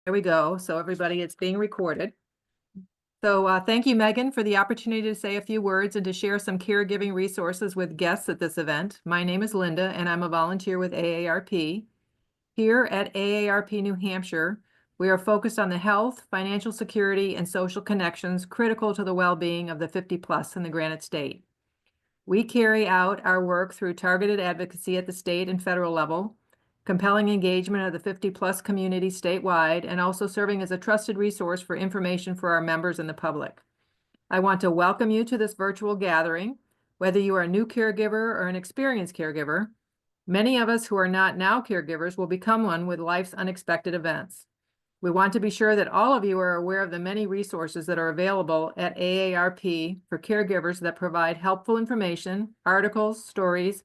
There we go. So everybody, it's being recorded. So thank you, Megan, for the opportunity to say a few words and to share some caregiving resources with guests at this event. My name is Linda, and I'm a volunteer with AARP. Here at AARP New Hampshire, we are focused on the health, financial security, and social connections critical to the well-being of the 50+ in the Granite State. We carry out our work through targeted advocacy at the state and federal level, compelling engagement of the 50+ community statewide, and also serving as a trusted resource for information for our members and the public. I want to welcome you to this virtual gathering, whether you are a new caregiver or an experienced caregiver. Many of us who are not now caregivers will become one with life's unexpected events. We want to be sure that all of you are aware of the many resources that are available at AARP for caregivers that provide helpful information, articles, stories,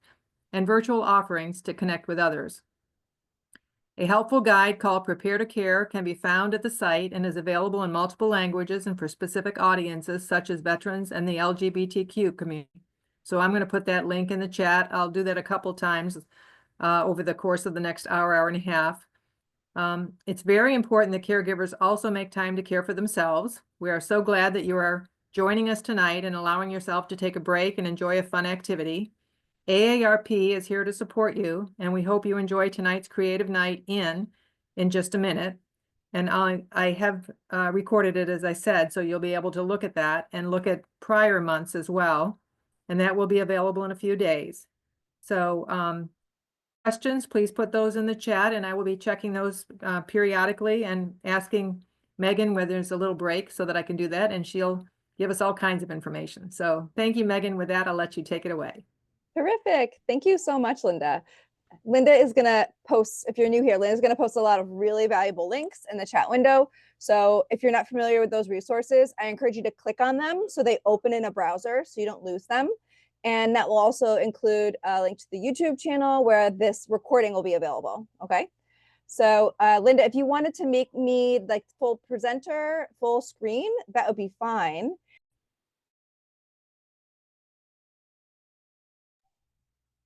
and virtual offerings to connect with others. A helpful guide called Prepare to Care can be found at the site and is available in multiple languages and for specific audiences such as veterans and the LGBTQ community. So I'm going to put that link in the chat. I'll do that a couple times over the course of the next hour, hour and a half. It's very important that caregivers also make time to care for themselves. We are so glad that you are joining us tonight and allowing yourself to take a break and enjoy a fun activity. AARP is here to support you, and we hope you enjoy tonight's creative night in just a minute. And I have recorded it, as I said, so you'll be able to look at that and look at prior months as well. And that will be available in a few days. So questions, please put those in the chat, and I will be checking those periodically and asking Megan whether there's a little break so that I can do that, and she'll give us all kinds of information. So thank you, Megan. With that, I'll let you take it away. Terrific. Thank you so much, Linda. Linda is going to post, if you're new here, Linda's going to post a lot of really valuable links in the chat window. So if you're not familiar with those resources, I encourage you to click on them so they open in a browser so you don't lose them. And that will also include a link to the YouTube channel where this recording will be available. Okay. So Linda, if you wanted to make me like full presenter, full screen, that would be fine.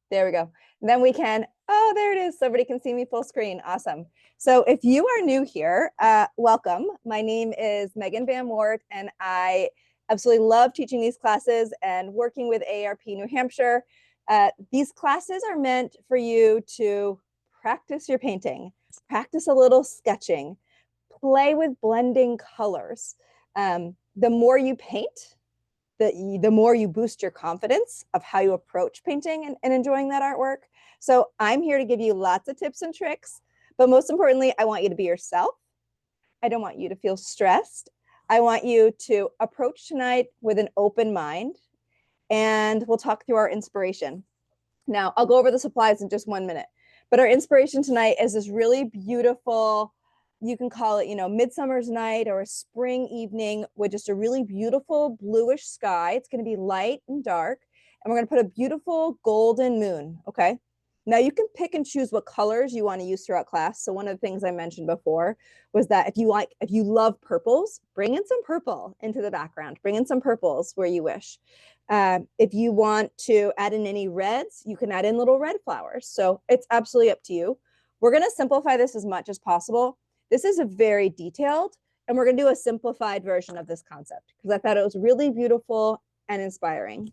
There we go. And then we can, oh, there it is. Somebody can see me full screen. Awesome. So if you are new here, welcome. My name is Megan Van Moort, and I absolutely love teaching these classes and working with AARP New Hampshire. These classes are meant for you to practice your painting, practice a little sketching, play with blending colors. The more you paint, the more you boost your confidence of how you approach painting and enjoying that artwork. So I'm here to give you lots of tips and tricks, but most importantly, I want you to be yourself. I don't want you to feel stressed. I want you to approach tonight with an open mind, and we'll talk through our inspiration. Now, I'll go over the supplies in just 1 minute, but our inspiration tonight is this really beautiful, you can call it, midsummer's night or a spring evening with just a really beautiful bluish sky. It's going to be light and dark, and we're going to put a beautiful golden moon. Okay. Now you can pick and choose what colors you want to use throughout class. So one of the things I mentioned before was that if you love purples, bring in some purple into the background, bring in some purples where you wish. If you want to add in any reds, you can add in little red flowers. So it's absolutely up to you. We're going to simplify this as much as possible. This is a very detailed, and we're going to do a simplified version of this concept because I thought it was really beautiful and inspiring.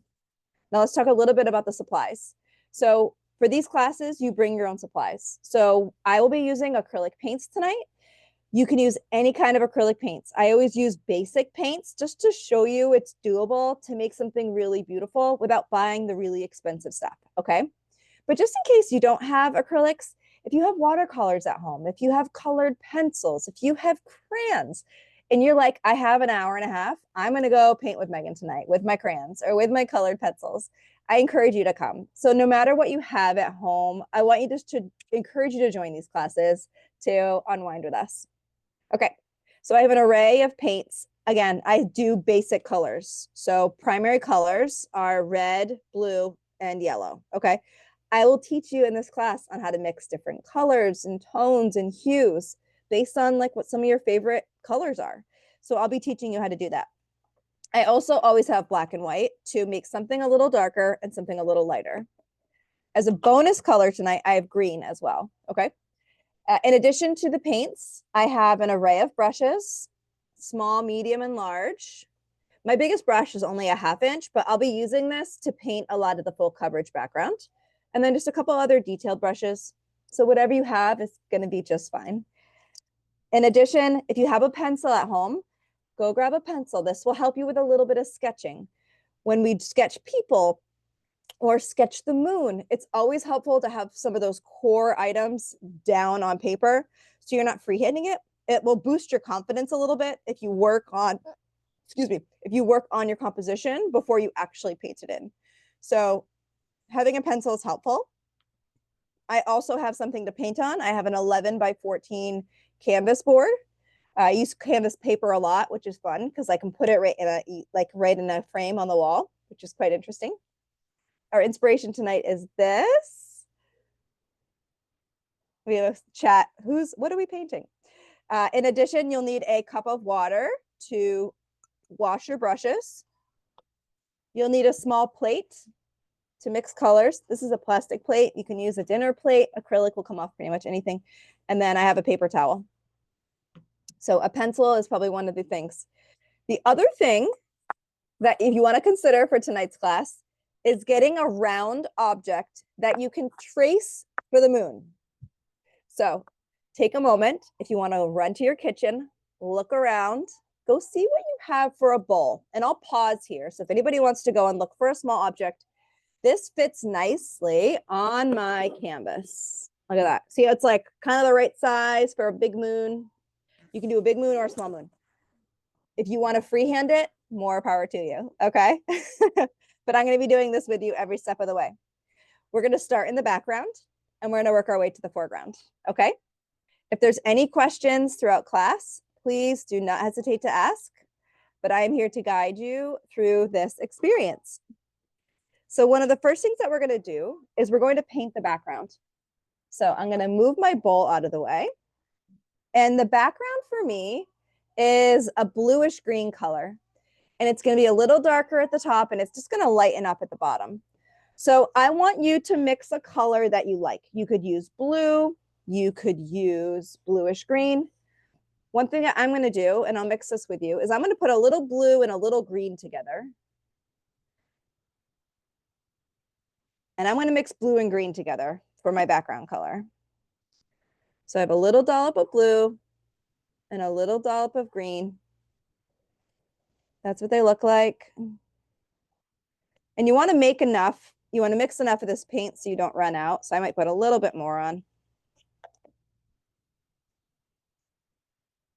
Now let's talk a little bit about the supplies. So for these classes, you bring your own supplies. So I will be using acrylic paints tonight. You can use any kind of acrylic paints. I always use basic paints just to show you it's doable to make something really beautiful without buying the really expensive stuff, okay? But just in case you don't have acrylics, if you have watercolors at home, if you have colored pencils, if you have crayons, and you're like, I have an hour and a half, I'm going to go paint with Megan tonight with my crayons or with my colored pencils, I encourage you to come. So no matter what you have at home, I want you just to encourage you to join these classes to unwind with us. Okay, so I have an array of paints. Again, I do basic colors. So primary colors are red, blue, and yellow. Okay. I will teach you in this class on how to mix different colors and tones and hues based on like what some of your favorite colors are. So I'll be teaching you how to do that. I also always have black and white to make something a little darker and something a little lighter. As a bonus color tonight, I have green as well. Okay. In addition to the paints, I have an array of brushes, small, medium, and large. My biggest brush is only a 1/2 inch, but I'll be using this to paint a lot of the full coverage background. And then just a couple other detailed brushes. So whatever you have is going to be just fine. In addition, if you have a pencil at home, go grab a pencil. This will help you with a little bit of sketching. When we sketch people or sketch the moon, it's always helpful to have some of those core items down on paper so you're not freehanding it. It will boost your confidence a little bit if you work on, if you work on your composition before you actually paint it in. So having a pencil is helpful. I also have something to paint on. I have an 11 by 14 canvas board. I use canvas paper a lot, which is fun because I can put it right in a frame on the wall, which is quite interesting. Our inspiration tonight is this. We have a chat. What are we painting? In addition, you'll need a cup of water to wash your brushes. You'll need a small plate to mix colors. This is a plastic plate. You can use a dinner plate. Acrylic will come off pretty much anything. And then I have a paper towel. So a pencil is probably one of the things. The other thing that if you want to consider for tonight's class is getting a round object that you can trace for the moon. So take a moment. If you want to run to your kitchen, look around, go see what you have for a bowl. And I'll pause here. So if anybody wants to go and look for a small object, this fits nicely on my canvas. Look at that. See, it's like kind of the right size for a big moon. You can do a big moon or a small moon. If you want to freehand it, more power to you, okay? But I'm going to be doing this with you every step of the way. We're going to start in the background and we're going to work our way to the foreground, okay? If there's any questions throughout class, please do not hesitate to ask, but I am here to guide you through this experience. So one of the first things that we're going to do is we're going to paint the background. So I'm going to move my bowl out of the way. And the background for me is a bluish green color. And it's going to be a little darker at the top and it's just going to lighten up at the bottom. So I want you to mix a color that you like. You could use blue. You could use bluish green. One thing that I'm going to do, and I'll mix this with you, is I'm going to put a little blue and a little green together. And I'm going to mix blue and green together for my background color. So I have a little dollop of blue and a little dollop of green. That's what they look like. And you want to make enough, you want to mix enough of this paint so you don't run out. So I might put a little bit more on.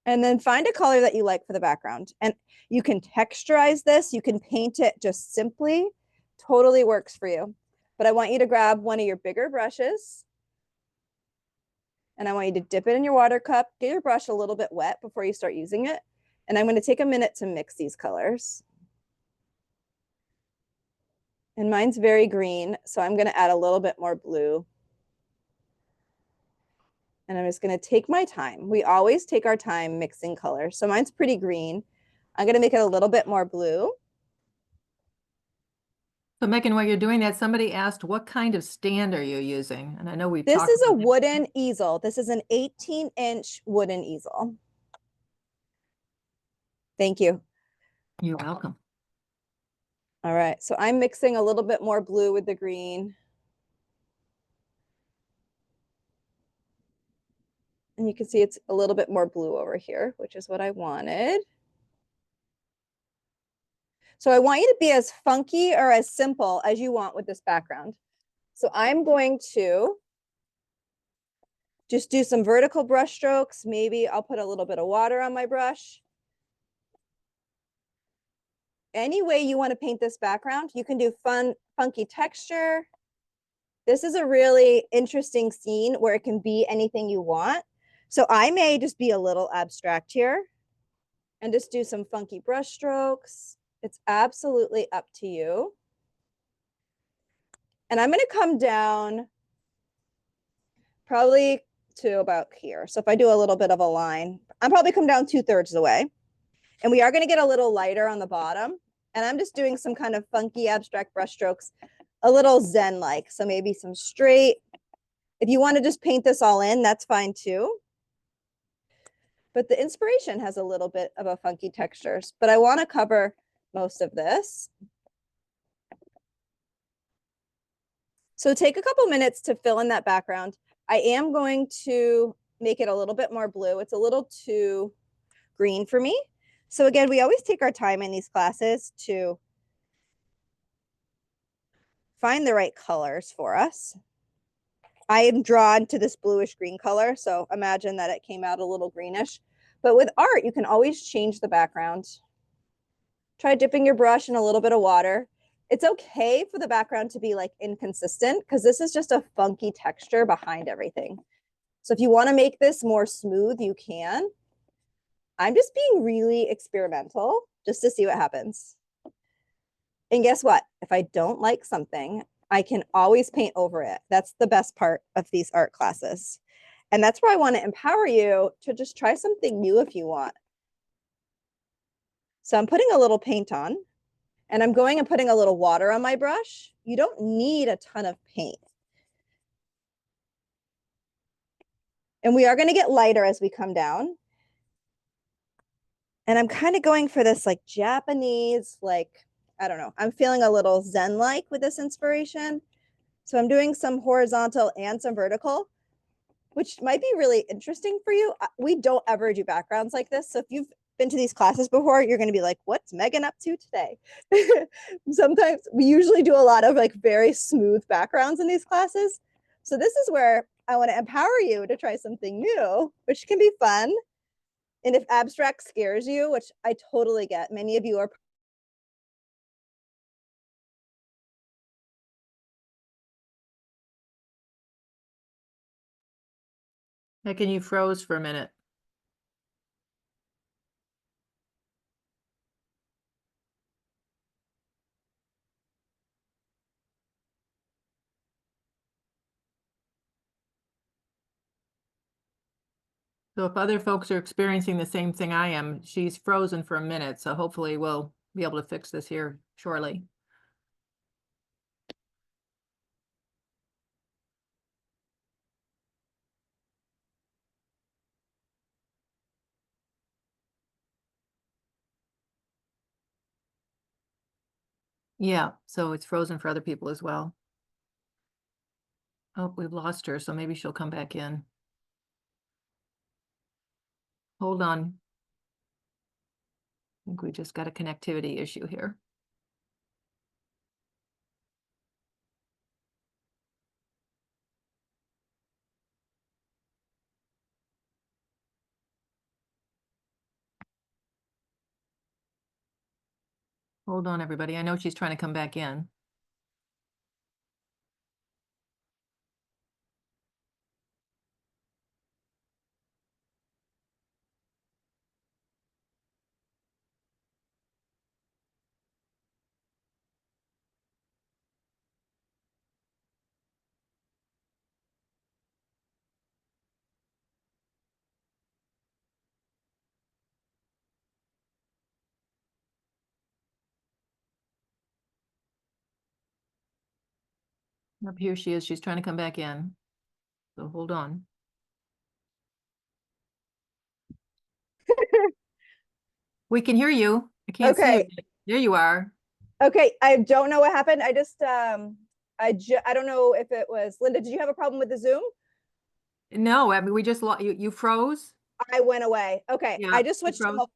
And then find a color that you like for the background. And you can texturize this. You can paint it just simply. Totally works for you. But I want you to grab one of your bigger brushes. And I want you to dip it in your water cup. Get your brush a little bit wet before you start using it. And I'm going to take a minute to mix these colors. And mine's very green, so I'm going to add a little bit more blue. And I'm just going to take my time. We always take our time mixing colors. So mine's pretty green. I'm going to make it a little bit more blue. So Megan, while you're doing that, somebody asked, what kind of stand are you using? And I know we've This talked is a about that. wooden easel. This is an 18-inch wooden easel. Thank you. You're welcome. All right, so I'm mixing a little bit more blue with the green. And you can see it's a little bit more blue over here, which is what I wanted. So I want you to be as funky or as simple as you want with this background. So I'm going to just do some vertical brush strokes. Maybe I'll put a little bit of water on my brush. Any way you want to paint this background, you can do fun, funky texture. This is a really interesting scene where it can be anything you want. So I may just be a little abstract here and just do some funky brush strokes. It's absolutely up to you. And I'm going to come down probably to about here. So if I do a little bit of a line, I'm probably come down 2/3 of the way. And we are going to get a little lighter on the bottom. And I'm just doing some kind of funky abstract brush strokes, a little zen-like. So maybe some straight If you want to just paint this all in, that's fine too. But the inspiration has a little bit of a funky textures, but I want to cover most of this. So take a couple minutes to fill in that background. I am going to make it a little bit more blue. It's a little too green for me. So again, we always take our time in these classes to find the right colors for us. I am drawn to this bluish green color, so imagine that it came out a little greenish. But with art, you can always change the background. Try dipping your brush in a little bit of water. It's okay for the background to be like inconsistent because this is just a funky texture behind everything. So if you want to make this more smooth, you can. I'm just being really experimental just to see what happens. And guess what? If I don't like something, I can always paint over it. That's the best part of these art classes. And that's where I want to empower you to just try something new if you want. So I'm putting a little paint on, and I'm going and putting a little water on my brush. You don't need a ton of paint. And we are going to get lighter as we come down. And I'm kind of going for this like Japanese, like, I don't know, I'm feeling a little Zen-like with this inspiration. So I'm doing some horizontal and some vertical, which might be really interesting for you. We don't ever do backgrounds like this. So if you've been to these classes before, you're going to be like, what's Megan up to today? Sometimes we usually do a lot of like very smooth backgrounds in these classes. So this is where I want to empower you to try something new, which can be fun. And if abstract scares you, which I totally get, many of you are. Megan, you froze for a minute. So if other folks are experiencing the same thing I am, she's frozen for a minute, so hopefully we'll be able to fix this here shortly. Yeah, so it's frozen for other people as well. Oh, we've lost her, so maybe she'll come back in. Hold on. I think we just got a connectivity issue here. Hold on, everybody. I know she's trying to come back in. Up here she is. She's trying to come back in. So hold on. We can hear you. I can't see you. Okay. There you are. Okay. I don't know what happened. I don't know if it was Linda. Did you have a problem with the Zoom? No, I mean, we just you froze. I went away. Okay. Yeah, I just you switched to froze.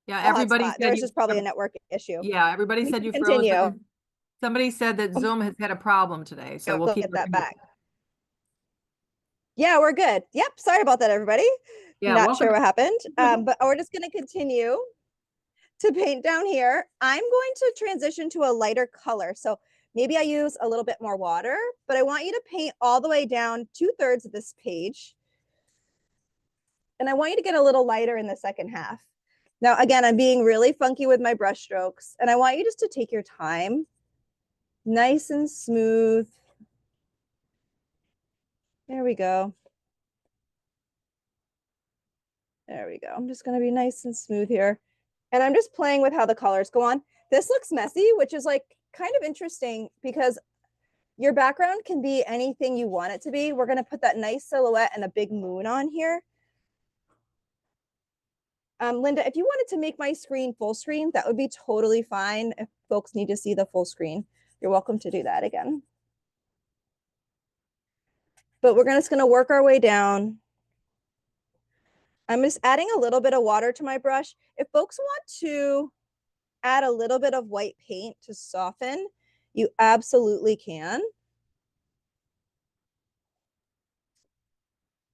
Yeah, a everybody hotspot. said There's you. just probably a network issue. Yeah, everybody We said can you froze. continue. Somebody said that Zoom has had a problem today, so we'll keep Get that looking. back. Yeah, we're good. Yep. Sorry about that, everybody. Yeah, Not welcome. sure what happened. But we're just going to continue to paint down here. I'm going to transition to a lighter color. So maybe I use a little bit more water, but I want you to paint all the way down 2/3 of this page. And I want you to get a little lighter in the second half. Now, again, I'm being really funky with my brush strokes, and I want you just to take your time, nice and smooth. There we go. There we go. I'm just going to be nice and smooth here. And I'm just playing with how the colors go on. This looks messy, which is like kind of interesting because Your background can be anything you want it to be. We're gonna put that nice silhouette and a big moon on here. Linda, if you wanted to make my screen full screen, that would be totally fine. If folks need to see the full screen, you're welcome to do that again. But we're just gonna work our way down. I'm just adding a little bit of water to my brush. If folks want to add a little bit of white paint to soften, you absolutely can.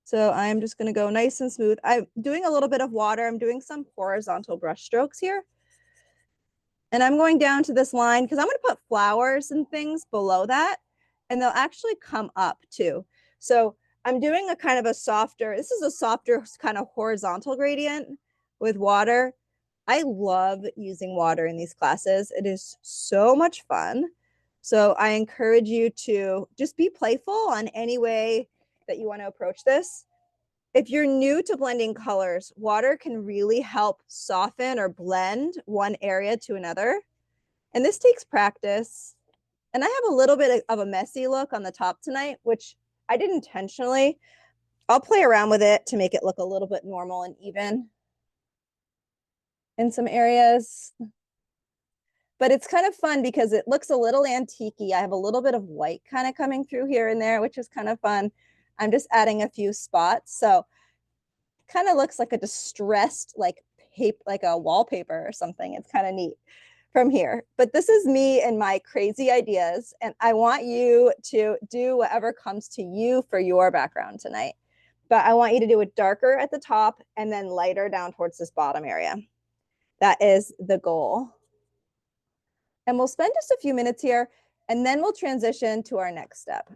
So I'm just gonna go nice and smooth. I'm doing a little bit of water. I'm doing some horizontal brush strokes here. And I'm going down to this line because I'm gonna put flowers and things below that, and they'll actually come up too. So I'm doing a kind of a softer, this is a softer kind of horizontal gradient with water. I love using water in these classes. It is so much fun. So I encourage you to just be playful on any way that you want to approach this. If you're new to blending colors, water can really help soften or blend one area to another. And this takes practice. And I have a little bit of a messy look on the top tonight, which I did intentionally. I'll play around with it to make it look a little bit normal and even in some areas. But it's kind of fun because it looks a little antique-y. I have a little bit of white kind of coming through here and there, which is kind of fun. I'm just adding a few spots. So it kind of looks like a distressed, like a wallpaper or something. It's kind of neat from here. But this is me and my crazy ideas. And I want you to do whatever comes to you for your background tonight. But I want you to do it darker at the top and then lighter down towards this bottom area. That is the goal. And we'll spend just a few minutes here, and then we'll transition to our next step.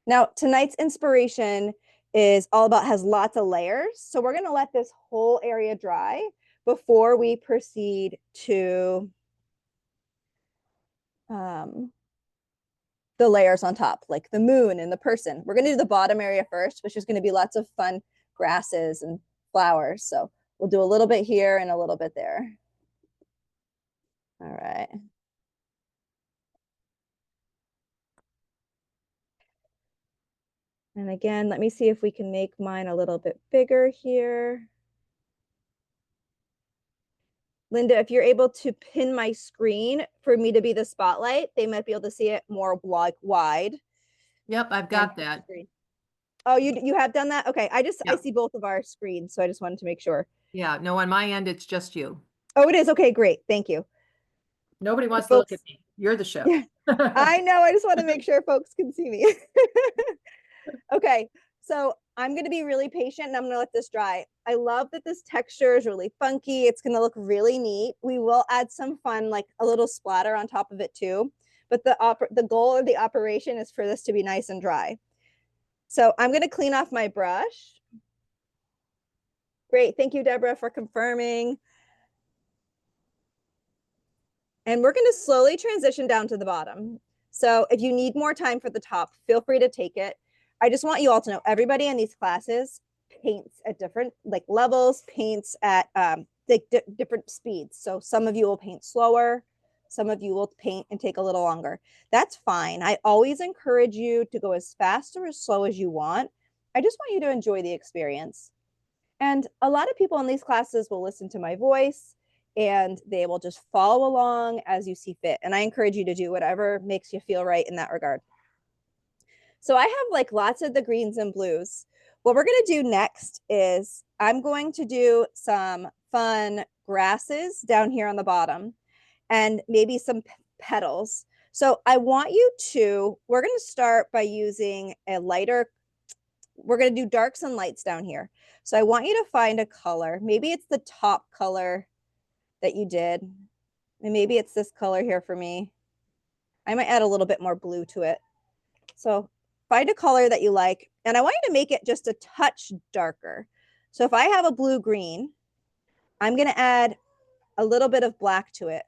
Now, tonight's inspiration is all about, has lots of layers. So we're gonna let this whole area dry before we proceed to the layers on top, like the moon and the person. We're gonna do the bottom area first, which is gonna be lots of fun grasses and flowers. So we'll do a little bit here and a little bit there. All right. And again, let me see if we can make mine a little bit bigger here. Linda, if you're able to pin my screen for me to be the spotlight, they might be able to see it more wide. Yep, I've got that. Oh, you have done that? Okay, I Yeah. see both of our screens, so I just wanted to make sure. Yeah, no, on my end, it's just you. Oh, it is? Okay, great, thank you. Nobody wants to look at me. You're the show. Yeah, I know, I just want to make sure folks can see me. Okay, so I'm gonna be really patient and I'm gonna let this dry. I love that this texture is really funky. It's gonna look really neat. We will add some fun, like a little splatter on top of it too. But the goal of the operation is for this to be nice and dry. So I'm gonna clean off my brush. Great, thank you, Deborah, for confirming. And we're gonna slowly transition down to the bottom. So if you need more time for the top, feel free to take it. I just want you all to know, everybody in these classes paints at different levels, paints at different speeds. So some of you will paint slower, some of you will paint and take a little longer. That's fine. I always encourage you to go as fast or as slow as you want. I just want you to enjoy the experience. And a lot of people in these classes will listen to my voice and they will just follow along as you see fit. And I encourage you to do whatever makes you feel right in that regard. So I have lots of the greens and blues. What we're gonna do next is I'm going to do some fun grasses down here on the bottom and maybe some petals. So I want you to, we're gonna start by using a lighter, we're gonna do darks and lights down here. So I want you to find a color. Maybe it's the top color that you did. And maybe it's this color here for me. I might add a little bit more blue to it. So find a color that you like. And I want you to make it just a touch darker. So if I have a blue-green, I'm gonna add a little bit of black to it.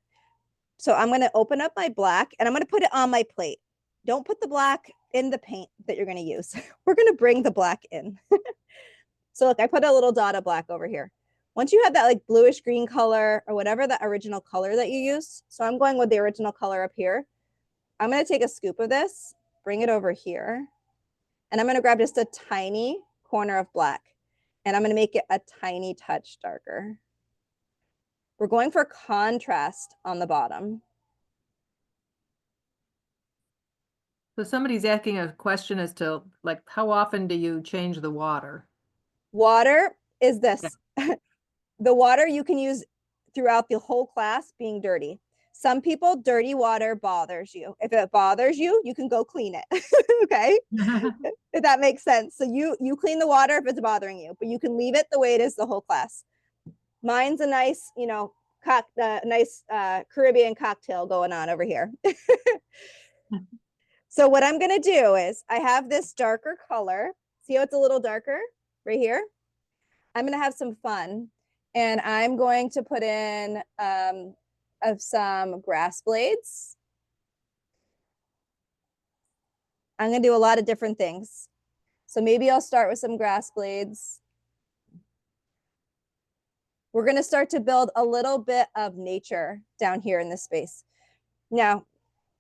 So I'm gonna open up my black and I'm gonna put it on my plate. Don't put the black in the paint that you're gonna use. We're gonna bring the black in. So look, I put a little dot of black over here. Once you have that like bluish green color or whatever the original color that you used, so I'm going with the original color up here. I'm going to take a scoop of this, bring it over here, and I'm going to grab just a tiny corner of black, and I'm going to make it a tiny touch darker. We're going for contrast on the bottom. So somebody's asking a question as to like, how often do you change the water? Water is Yeah. this. The water you can use throughout the whole class being dirty. Some people, dirty water bothers you. If it bothers you, you can go clean it. Okay, if that makes sense. So you clean the water if it's bothering you, but you can leave it the way it is the whole class. Mine's a nice, nice Caribbean cocktail going on over here. So what I'm going to do is I have this darker color. See how it's a little darker right here? I'm going to have some fun, and I'm going to put in of some grass blades. I'm going to do a lot of different things. So maybe I'll start with some grass blades. We're going to start to build a little bit of nature down here in this space. Now,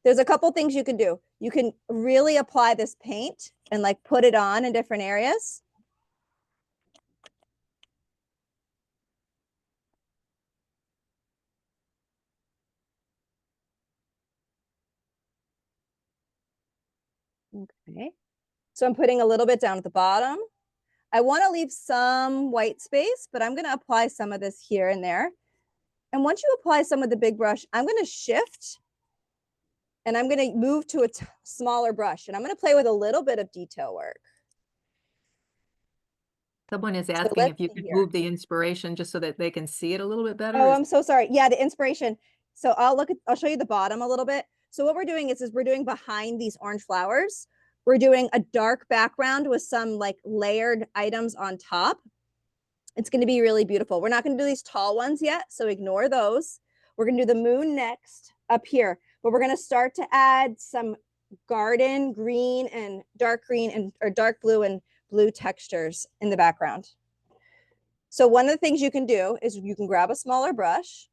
there's a couple things you can do. You can really apply this paint and like put it on in different areas. Okay. So I'm putting a little bit down at the bottom. I want to leave some white space, but I'm going to apply some of this here and there. And once you apply some of the big brush, I'm going to shift and I'm going to move to a smaller brush, and I'm going to play with a little bit of detail work. Someone is So asking let's if you see could here. move the inspiration just so that they can see it a little bit better. Oh, I'm so sorry. Yeah, the inspiration. So I'll show you the bottom a little bit. So what we're doing is we're doing behind these orange flowers. We're doing a dark background with some like layered items on top. It's going to be really beautiful. We're not going to do these tall ones yet, so ignore those. We're going to do the moon next up here, but we're going to start to add some garden green and dark green and or dark blue and blue textures in the background. So one of the things you can do is you can grab a smaller brush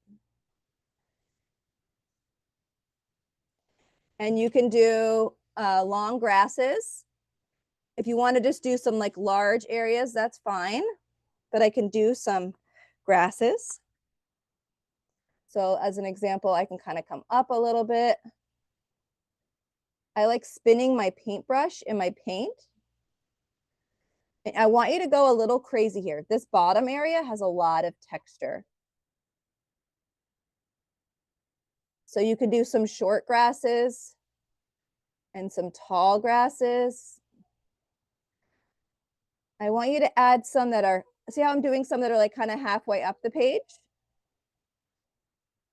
and you can do long grasses. If you want to just do some like large areas, that's fine, but I can do some grasses. So as an example, I can kind of come up a little bit. I like spinning my paintbrush in my paint. And I want you to go a little crazy here. This bottom area has a lot of texture. So you could do some short grasses and some tall grasses. I want you to add some that are, see how I'm doing some that are like kind of halfway up the page?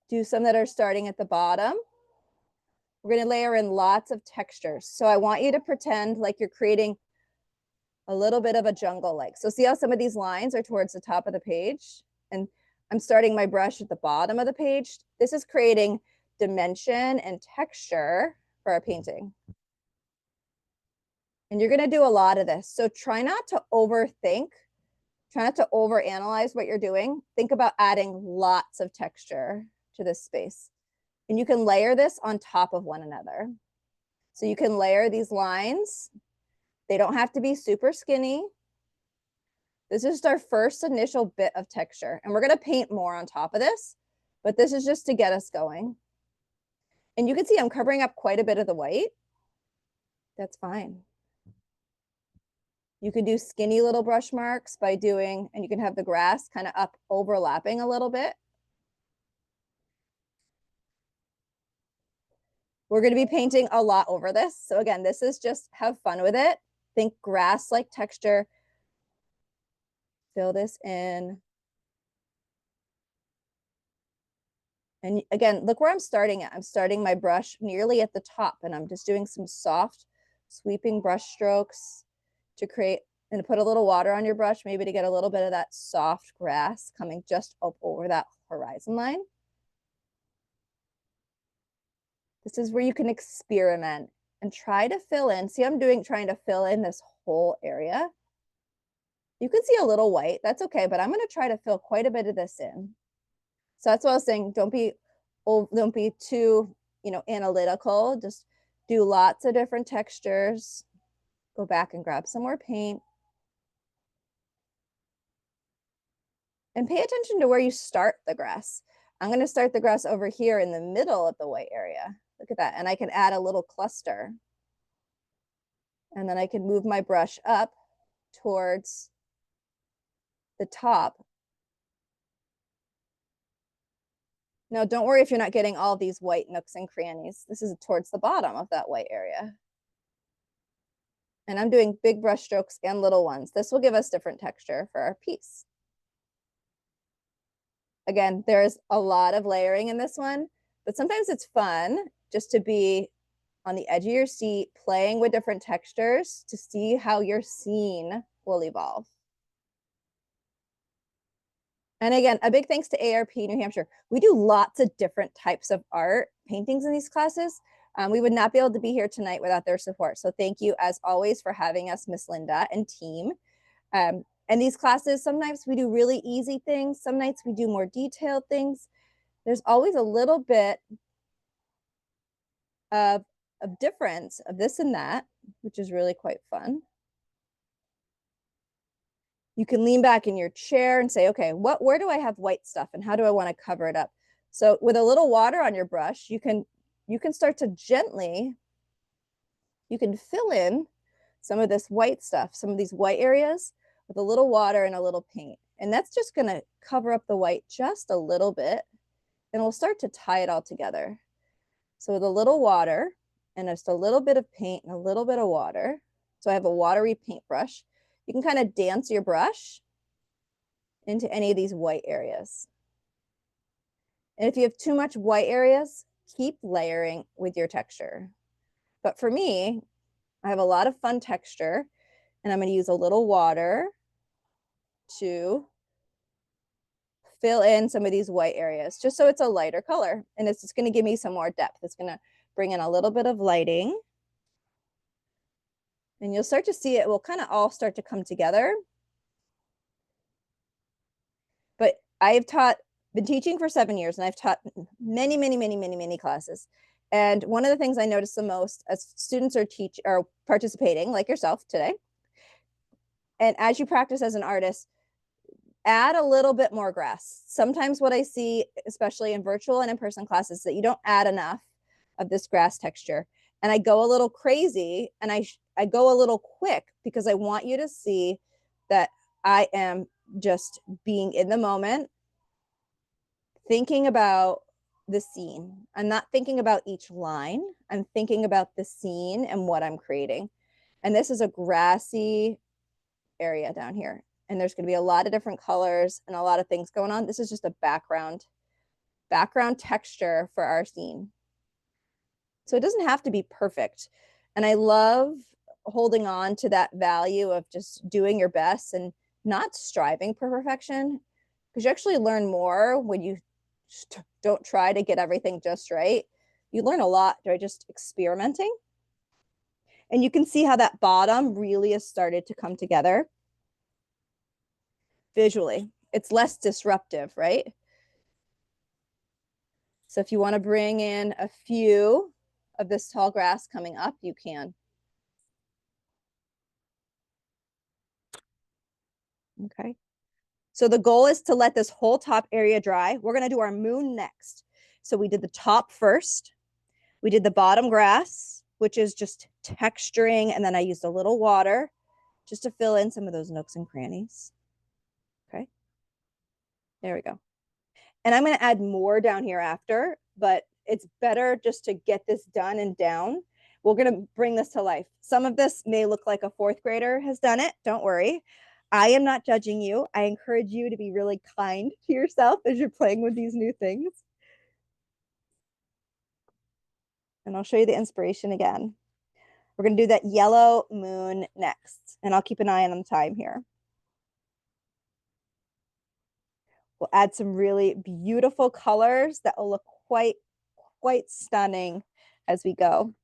Do some that are starting at the bottom. We're going to layer in lots of textures. So I want you to pretend like you're creating a little bit of a jungle like. So see how some of these lines are towards the top of the page? And I'm starting my brush at the bottom of the page. This is creating dimension and texture for our painting. And you're going to do a lot of this. So try not to overthink. Try not to overanalyze what you're doing. Think about adding lots of texture to this space. And you can layer this on top of one another. So you can layer these lines. They don't have to be super skinny. This is just our first initial bit of texture. And we're going to paint more on top of this, but this is just to get us going. And you can see I'm covering up quite a bit of the white. That's fine. You could do skinny little brush marks by doing, and you can have the grass kind of up overlapping a little bit. We're going to be painting a lot over this. So again, this is just have fun with it. Think grass-like texture. Fill this in. And again, look where I'm starting at. I'm starting my brush nearly at the top, and I'm just doing some soft sweeping brush strokes to create, and to put a little water on your brush, maybe to get a little bit of that soft grass coming just up over that horizon line. This is where you can experiment and try to fill in. See, I'm trying to fill in this whole area. You can see a little white, that's okay, but I'm gonna try to fill quite a bit of this in. So that's what I was saying, don't be too, analytical, just do lots of different textures. Go back and grab some more paint. And pay attention to where you start the grass. I'm gonna start the grass over here in the middle of the white area. Look at that, and I can add a little cluster. And then I can move my brush up towards the top. Now, don't worry if you're not getting all these white nooks and crannies. This is towards the bottom of that white area. And I'm doing big brush strokes and little ones. This will give us different texture for our piece. Again, there's a lot of layering in this one, but sometimes it's fun just to be on the edge of your seat, playing with different textures to see how your scene will evolve. And again, a big thanks to AARP New Hampshire. We do lots of different types of art paintings in these classes. We would not be able to be here tonight without their support. So thank you as always for having us, Miss Linda and team. And these classes, some nights we do really easy things. Some nights we do more detailed things. There's always a little bit of difference of this and that, which is really quite fun. You can lean back in your chair and say, okay, where do I have white stuff and how do I want to cover it up? So with a little water on your brush, you can start to gently, you can fill in some of this white stuff, some of these white areas with a little water and a little paint. And that's just going to cover up the white just a little bit and we'll start to tie it all together. So with a little water and just a little bit of paint and a little bit of water. So I have a watery paintbrush. You can kind of dance your brush into any of these white areas. And if you have too much white areas, keep layering with your texture. But for me, I have a lot of fun texture and I'm going to use a little water to fill in some of these white areas just so it's a lighter color. And it's just going to give me some more depth. It's going to bring in a little bit of lighting. And you'll start to see it will kind of all start to come together. But I've been teaching for 7 years and I've taught many classes. And one of the things I notice the most as students are participating, like yourself today, and as you practice as an artist, add a little bit more grass. Sometimes what I see, especially in virtual and in-person classes, that you don't add enough of this grass texture. And I go a little crazy and I go a little quick because I want you to see that I am just being in the moment, thinking about the scene. I'm not thinking about each line. I'm thinking about the scene and what I'm creating. And this is a grassy area down here. And there's going to be a lot of different colors and a lot of things going on. This is just a background texture for our scene. So it doesn't have to be perfect. And I love holding on to that value of just doing your best and not striving for perfection, because you actually learn more when you don't try to get everything just right. You learn a lot by just experimenting. And you can see how that bottom really has started to come together visually. It's less disruptive, right? So if you want to bring in a few of this tall grass coming up, you can. Okay. So the goal is to let this whole top area dry. We're going to do our moon next. So we did the top first. We did the bottom grass, which is just texturing. And then I used a little water just to fill in some of those nooks and crannies. Okay. There we go. And I'm going to add more down here after, but it's better just to get this done and down. We're going to bring this to life. Some of this may look like a fourth grader has done it. Don't worry. I am not judging you. I encourage you to be really kind to yourself as you're playing with these new things. And I'll show you the inspiration again. We're going to do that yellow moon next, and I'll keep an eye on the time here. We'll add some really beautiful colors that will look quite stunning as we go.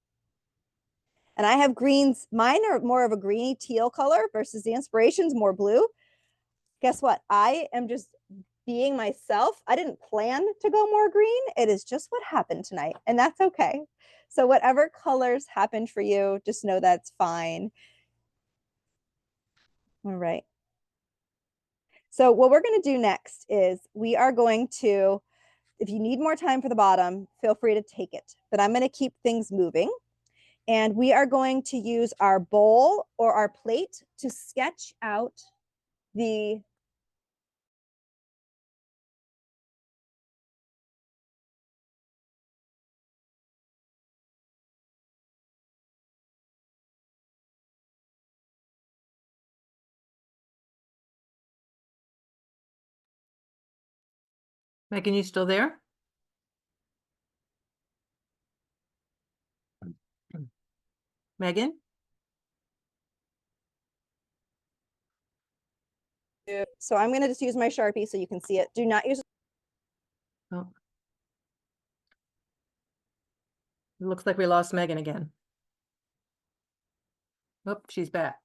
And I have greens. Mine are more of a greeny teal color versus the inspiration's more blue. guess what? I am just being myself. I didn't plan to go more green. It is just what happened tonight, and that's okay. So whatever colors happened for you, just know that's fine. All right. So what we're going to do next is we are going to, if you need more time for the bottom, feel free to take it. But I'm going to keep things moving. And we are going to use our bowl or our plate to sketch out the Megan, you still there? Megan? So I'm going to just use my Sharpie so you can see it. Do not use. Oh. It looks like we lost Megan again. Oh, she's back.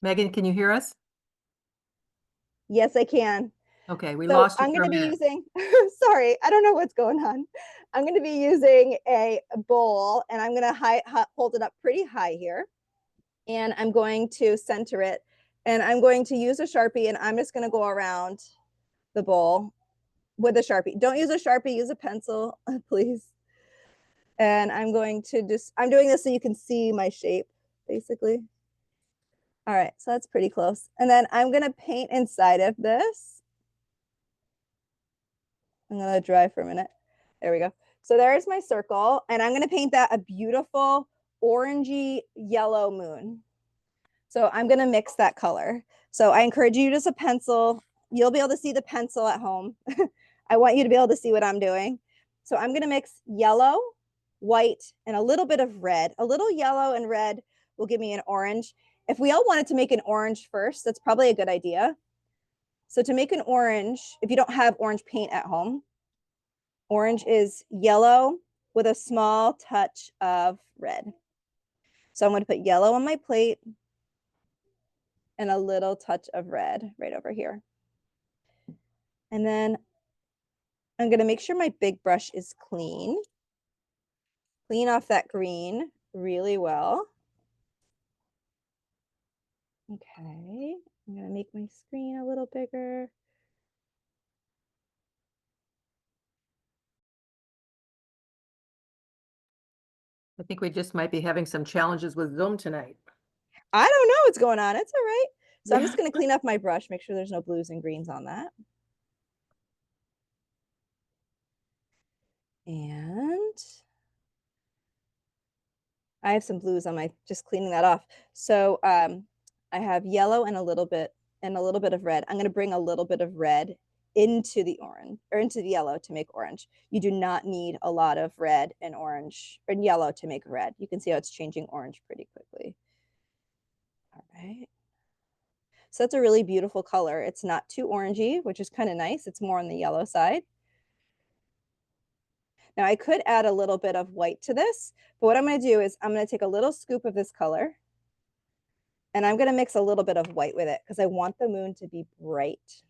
Megan, can you hear us? Yes, I can. Okay, we So lost you I'm for going a to be minute. using, sorry, I don't know what's going on. I'm going to be using a bowl and I'm going to hold it up pretty high here. And I'm going to center it. And I'm going to use a Sharpie and I'm just going to go around the bowl with a Sharpie. Don't use a Sharpie, use a pencil, please. And I'm going to just, I'm doing this so you can see my shape, basically. All right, so that's pretty close. And then I'm going to paint inside of this. I'm going to dry for a minute. There we go. So there's my circle. And I'm going to paint that a beautiful orangey yellow moon. So I'm going to mix that color. So I encourage you to use a pencil. You'll be able to see the pencil at home. I want you to be able to see what I'm doing. So I'm going to mix yellow, white, and a little bit of red. A little yellow and red will give me an orange. If we all wanted to make an orange first, that's probably a good idea. So to make an orange, if you don't have orange paint at home, orange is yellow with a small touch of red. So I'm going to put yellow on my plate and a little touch of red right over here. And then I'm going to make sure my big brush is clean. Clean off that green really well. Okay, I'm going to make my screen a little bigger. I think we just might be having some challenges with Zoom tonight. I don't know what's going on. It's all right. So I'm Yeah. just going to clean up my brush, make sure there's no blues and greens on that. And I have some blues on my, just cleaning that off. So I have yellow and a little bit of red. I'm going to bring a little bit of red into the orange or into the yellow to make orange. You do not need a lot of red and orange and yellow to make red. You can see how it's changing orange pretty quickly. All right. So that's a really beautiful color. It's not too orangey, which is kind of nice. It's more on the yellow side. Now I could add a little bit of white to this, but what I'm going to do is I'm going to take a little scoop of this color and I'm going to mix a little bit of white with it because I want the moon to be bright.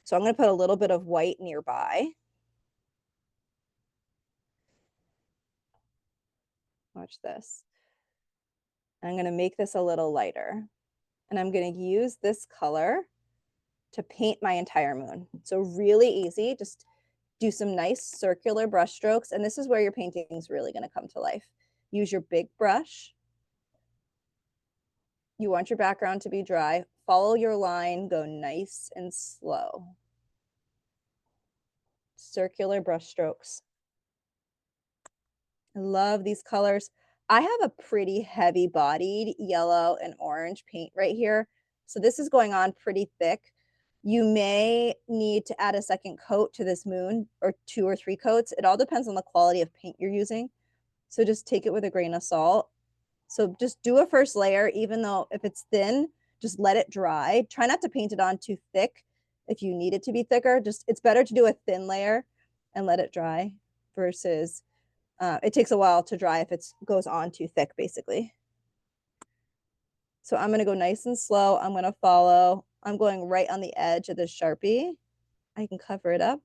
So I'm going to put a little bit of white nearby. Watch this. I'm going to make this a little lighter. And I'm going to use this color to paint my entire moon. So really easy. Just do some nice circular brush strokes. And this is where your painting is really going to come to life. Use your big brush. You want your background to be dry. Follow your line. Go nice and slow. Circular brush strokes. I love these colors. I have a pretty heavy bodied yellow and orange paint right here. So this is going on pretty thick. You may need to add a second coat to this moon or 2 or 3 coats. It all depends on the quality of paint you're using. So just take it with a grain of salt. So just do a first layer, even though if it's thin, just let it dry. Try not to paint it on too thick. If you need it to be thicker, just it's better to do a thin layer and let it dry versus it takes a while to dry if it goes on too thick, basically. So I'm going to go nice and slow. I'm going to follow. I'm going right on the edge of the Sharpie. I can cover it up.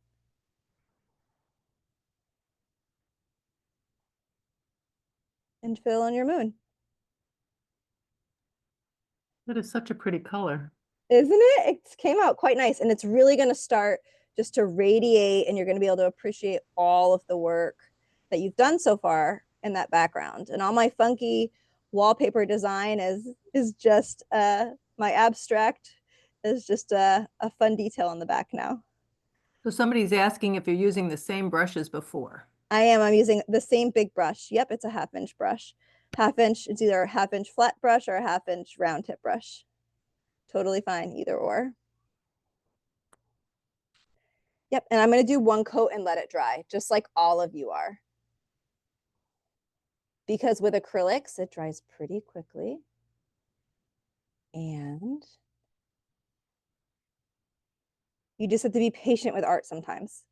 And fill in your moon. That is such a pretty color. Isn't it? It came out quite nice. And it's really going to start just to radiate, and you're going to be able to appreciate all of the work that you've done so far in that background. And all my funky wallpaper design is just my abstract is just a fun detail on the back now. So somebody's asking if you're using the same brush as before. I am. I'm using the same big brush. Yep, it's a 1/2 inch brush. 1/2 inch, it's either a 1/2 inch flat brush or a 1/2 inch round tip brush. Totally fine, either or. Yep, and I'm going to do one coat and let it dry, just like all of you are. Because with acrylics, it dries pretty quickly. And you just have to be patient with art sometimes.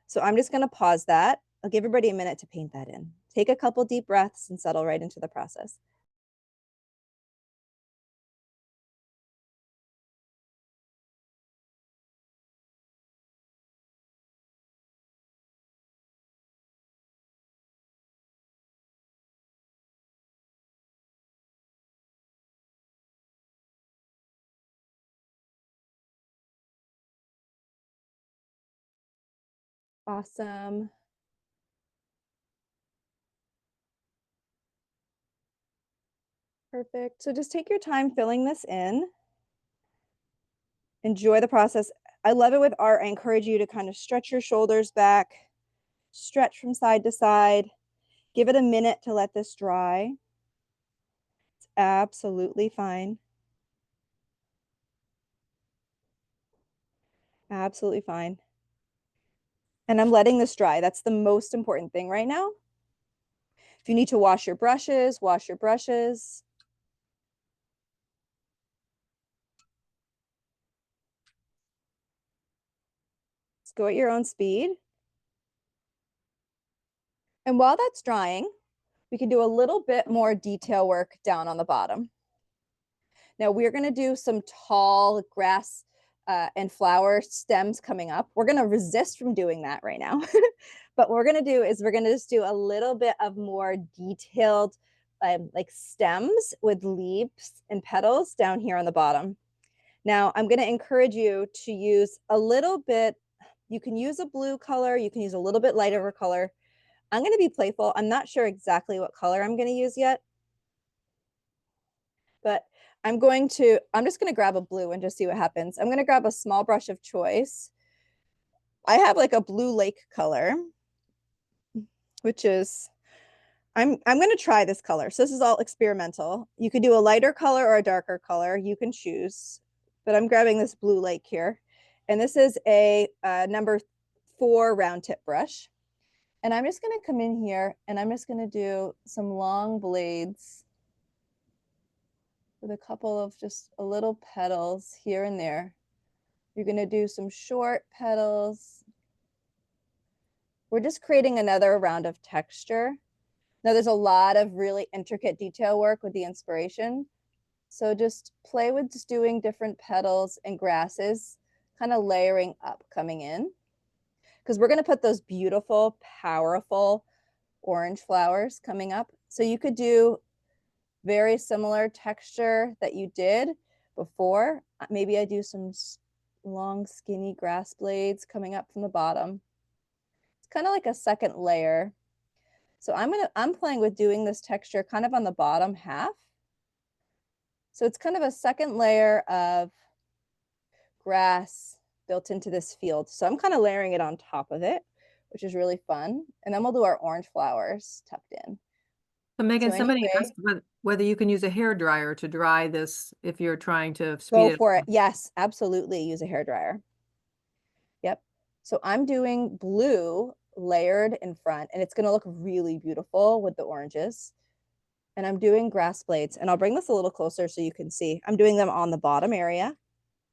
So I'm just going to pause that. I'll give everybody a minute to paint that in. Take a couple deep breaths and settle right into the process. Awesome. Perfect. So just take your time filling this in. Enjoy the process. I love it with art. I encourage you to kind of stretch your shoulders back, stretch from side to side. Give it a minute to let this dry. It's absolutely fine. Absolutely fine. And I'm letting this dry. That's the most important thing right now. If you need to wash your brushes, wash your brushes. Just go at your own speed. And while that's drying, we can do a little bit more detail work down on the bottom. Now we're going to do some tall grass and flower stems coming up. We're going to resist from doing that right now. But what we're going to do is we're going to just do a little bit of more detailed like stems with leaves and petals down here on the bottom. Now I'm going to encourage you to use a little bit. You can use a blue color. You can use a little bit lighter of a color. I'm going to be playful. I'm not sure exactly what color I'm going to use yet, but I'm just going to grab a blue and just see what happens. I'm going to grab a small brush of choice. I have like a blue lake color, which is, I'm going to try this color. So this is all experimental. You could do a lighter color or a darker color. You can choose, but I'm grabbing this blue lake here. And this is a number 4 round tip brush. And I'm just going to come in here and I'm just going to do some long blades with a couple of just a little petals here and there. You're going to do some short petals. We're just creating another round of texture. Now there's a lot of really intricate detail work with the inspiration. So just play with just doing different petals and grasses, kind of layering up coming in. Because we're going to put those beautiful, powerful orange flowers coming up. So you could do very similar texture that you did before. Maybe I do some long skinny grass blades coming up from the bottom. It's kind of like a second layer. So I'm playing with doing this texture kind of on the bottom half. So it's kind of a second layer of grass built into this field. So I'm kind of layering it on top of it, which is really fun. And then we'll do our orange flowers tucked in. So Megan, So somebody anyway, asked whether you can use a hair dryer to dry this if you're trying to speed go it for up. it. Yes, absolutely. Use a hair dryer. Yep. So I'm doing blue layered in front, and it's going to look really beautiful with the oranges. And I'm doing grass blades, and I'll bring this a little closer so you can see. I'm doing them on the bottom area,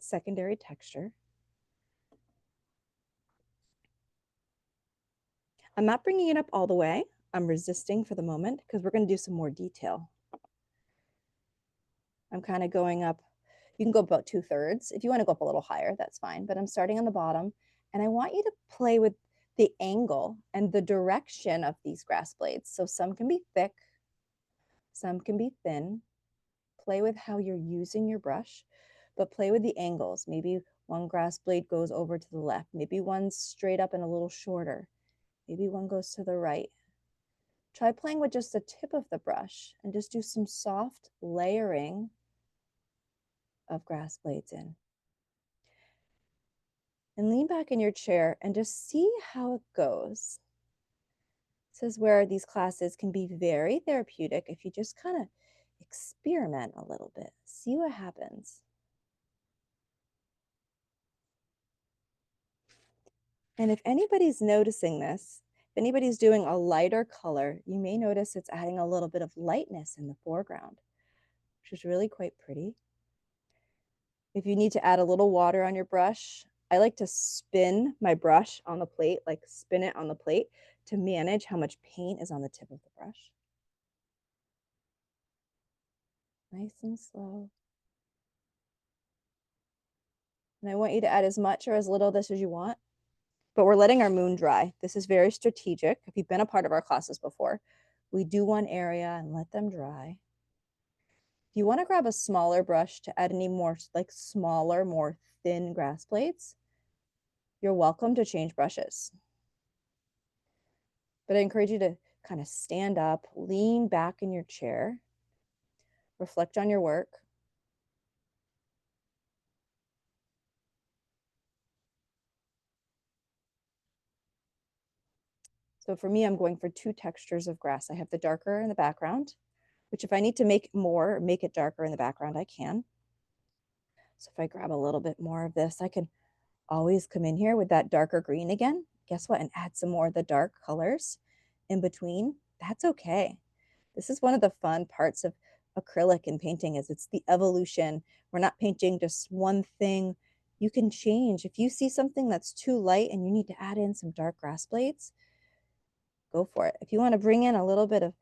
secondary texture. I'm not bringing it up all the way. I'm resisting for the moment because we're going to do some more detail. I'm kind of going up. You can go about 2/3. If you want to go up a little higher, that's fine. But I'm starting on the bottom, and I want you to play with the angle and the direction of these grass blades. So some can be thick, some can be thin. Play with how you're using your brush, but play with the angles. Maybe one grass blade goes over to the left. Maybe one's straight up and a little shorter. Maybe one goes to the right. Try playing with just the tip of the brush and just do some soft layering of grass blades in. And lean back in your chair and just see how it goes. This is where these classes can be very therapeutic if you just kind of experiment a little bit, see what happens. And if anybody's noticing this, if anybody's doing a lighter color, you may notice it's adding a little bit of lightness in the foreground, which is really quite pretty. If you need to add a little water on your brush, I like to spin my brush on the plate, like spin it on the plate to manage how much paint is on the tip of the brush. Nice and slow. And I want you to add as much or as little of this as you want, but we're letting our moon dry. This is very strategic. If you've been a part of our classes before, we do one area and let them dry. If you want to grab a smaller brush to add any more like smaller, more thin grass blades, you're welcome to change brushes. But I encourage you to kind of stand up, lean back in your chair, reflect on your work. So for me, I'm going for 2 textures of grass. I have the darker in the background, which if I need to make more, make it darker in the background, I can. So if I grab a little bit more of this, I can always come in here with that darker green again. Guess what? And add some more of the dark colors in between. That's okay. This is one of the fun parts of acrylic and painting is it's the evolution. We're not painting just one thing. You can change. If you see something that's too light and you need to add in some dark grass blades, go for it. If you want to bring in a little bit of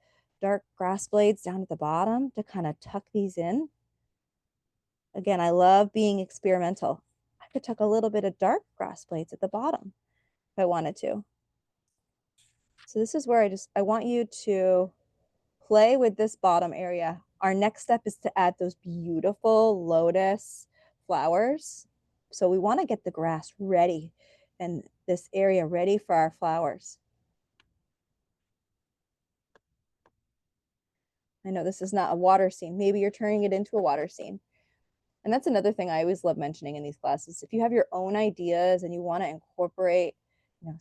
dark grass blades down at the bottom to kind of tuck these in. Again, I love being experimental. I could tuck a little bit of dark grass blades at the bottom if I wanted to. So this is where I want you to play with this bottom area. Our next step is to add those beautiful lotus flowers. So we want to get the grass ready and this area ready for our flowers. I know this is not a water scene. Maybe you're turning it into a water scene. And that's another thing I always love mentioning in these classes. If you have your own ideas and you want to incorporate,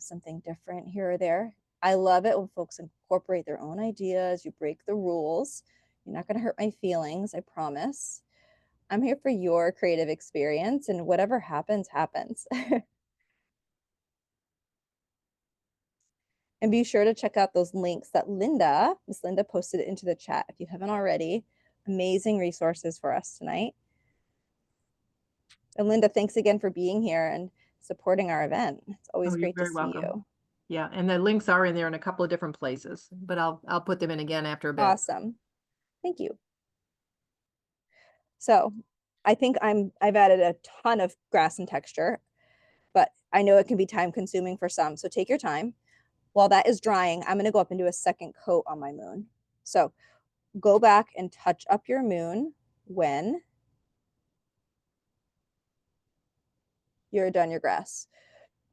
something different here or there, I love it when folks incorporate their own ideas. You break the rules. You're not going to hurt my feelings, I promise. I'm here for your creative experience, and whatever happens, happens. And be sure to check out those links that Miss Linda posted into the chat if you haven't already. Amazing resources for us tonight. And Linda, thanks again for being here and supporting our event. It's always Oh, you're great to very see welcome. you. Yeah, and the links are in there in a couple of different places, but I'll put them in again after a bit. Awesome. Thank you. So I think I've added a ton of grass and texture, but I know it can be time consuming for some. So take your time. While that is drying, I'm going to go up and do a second coat on my moon. So go back and touch up your moon when you're done your grass.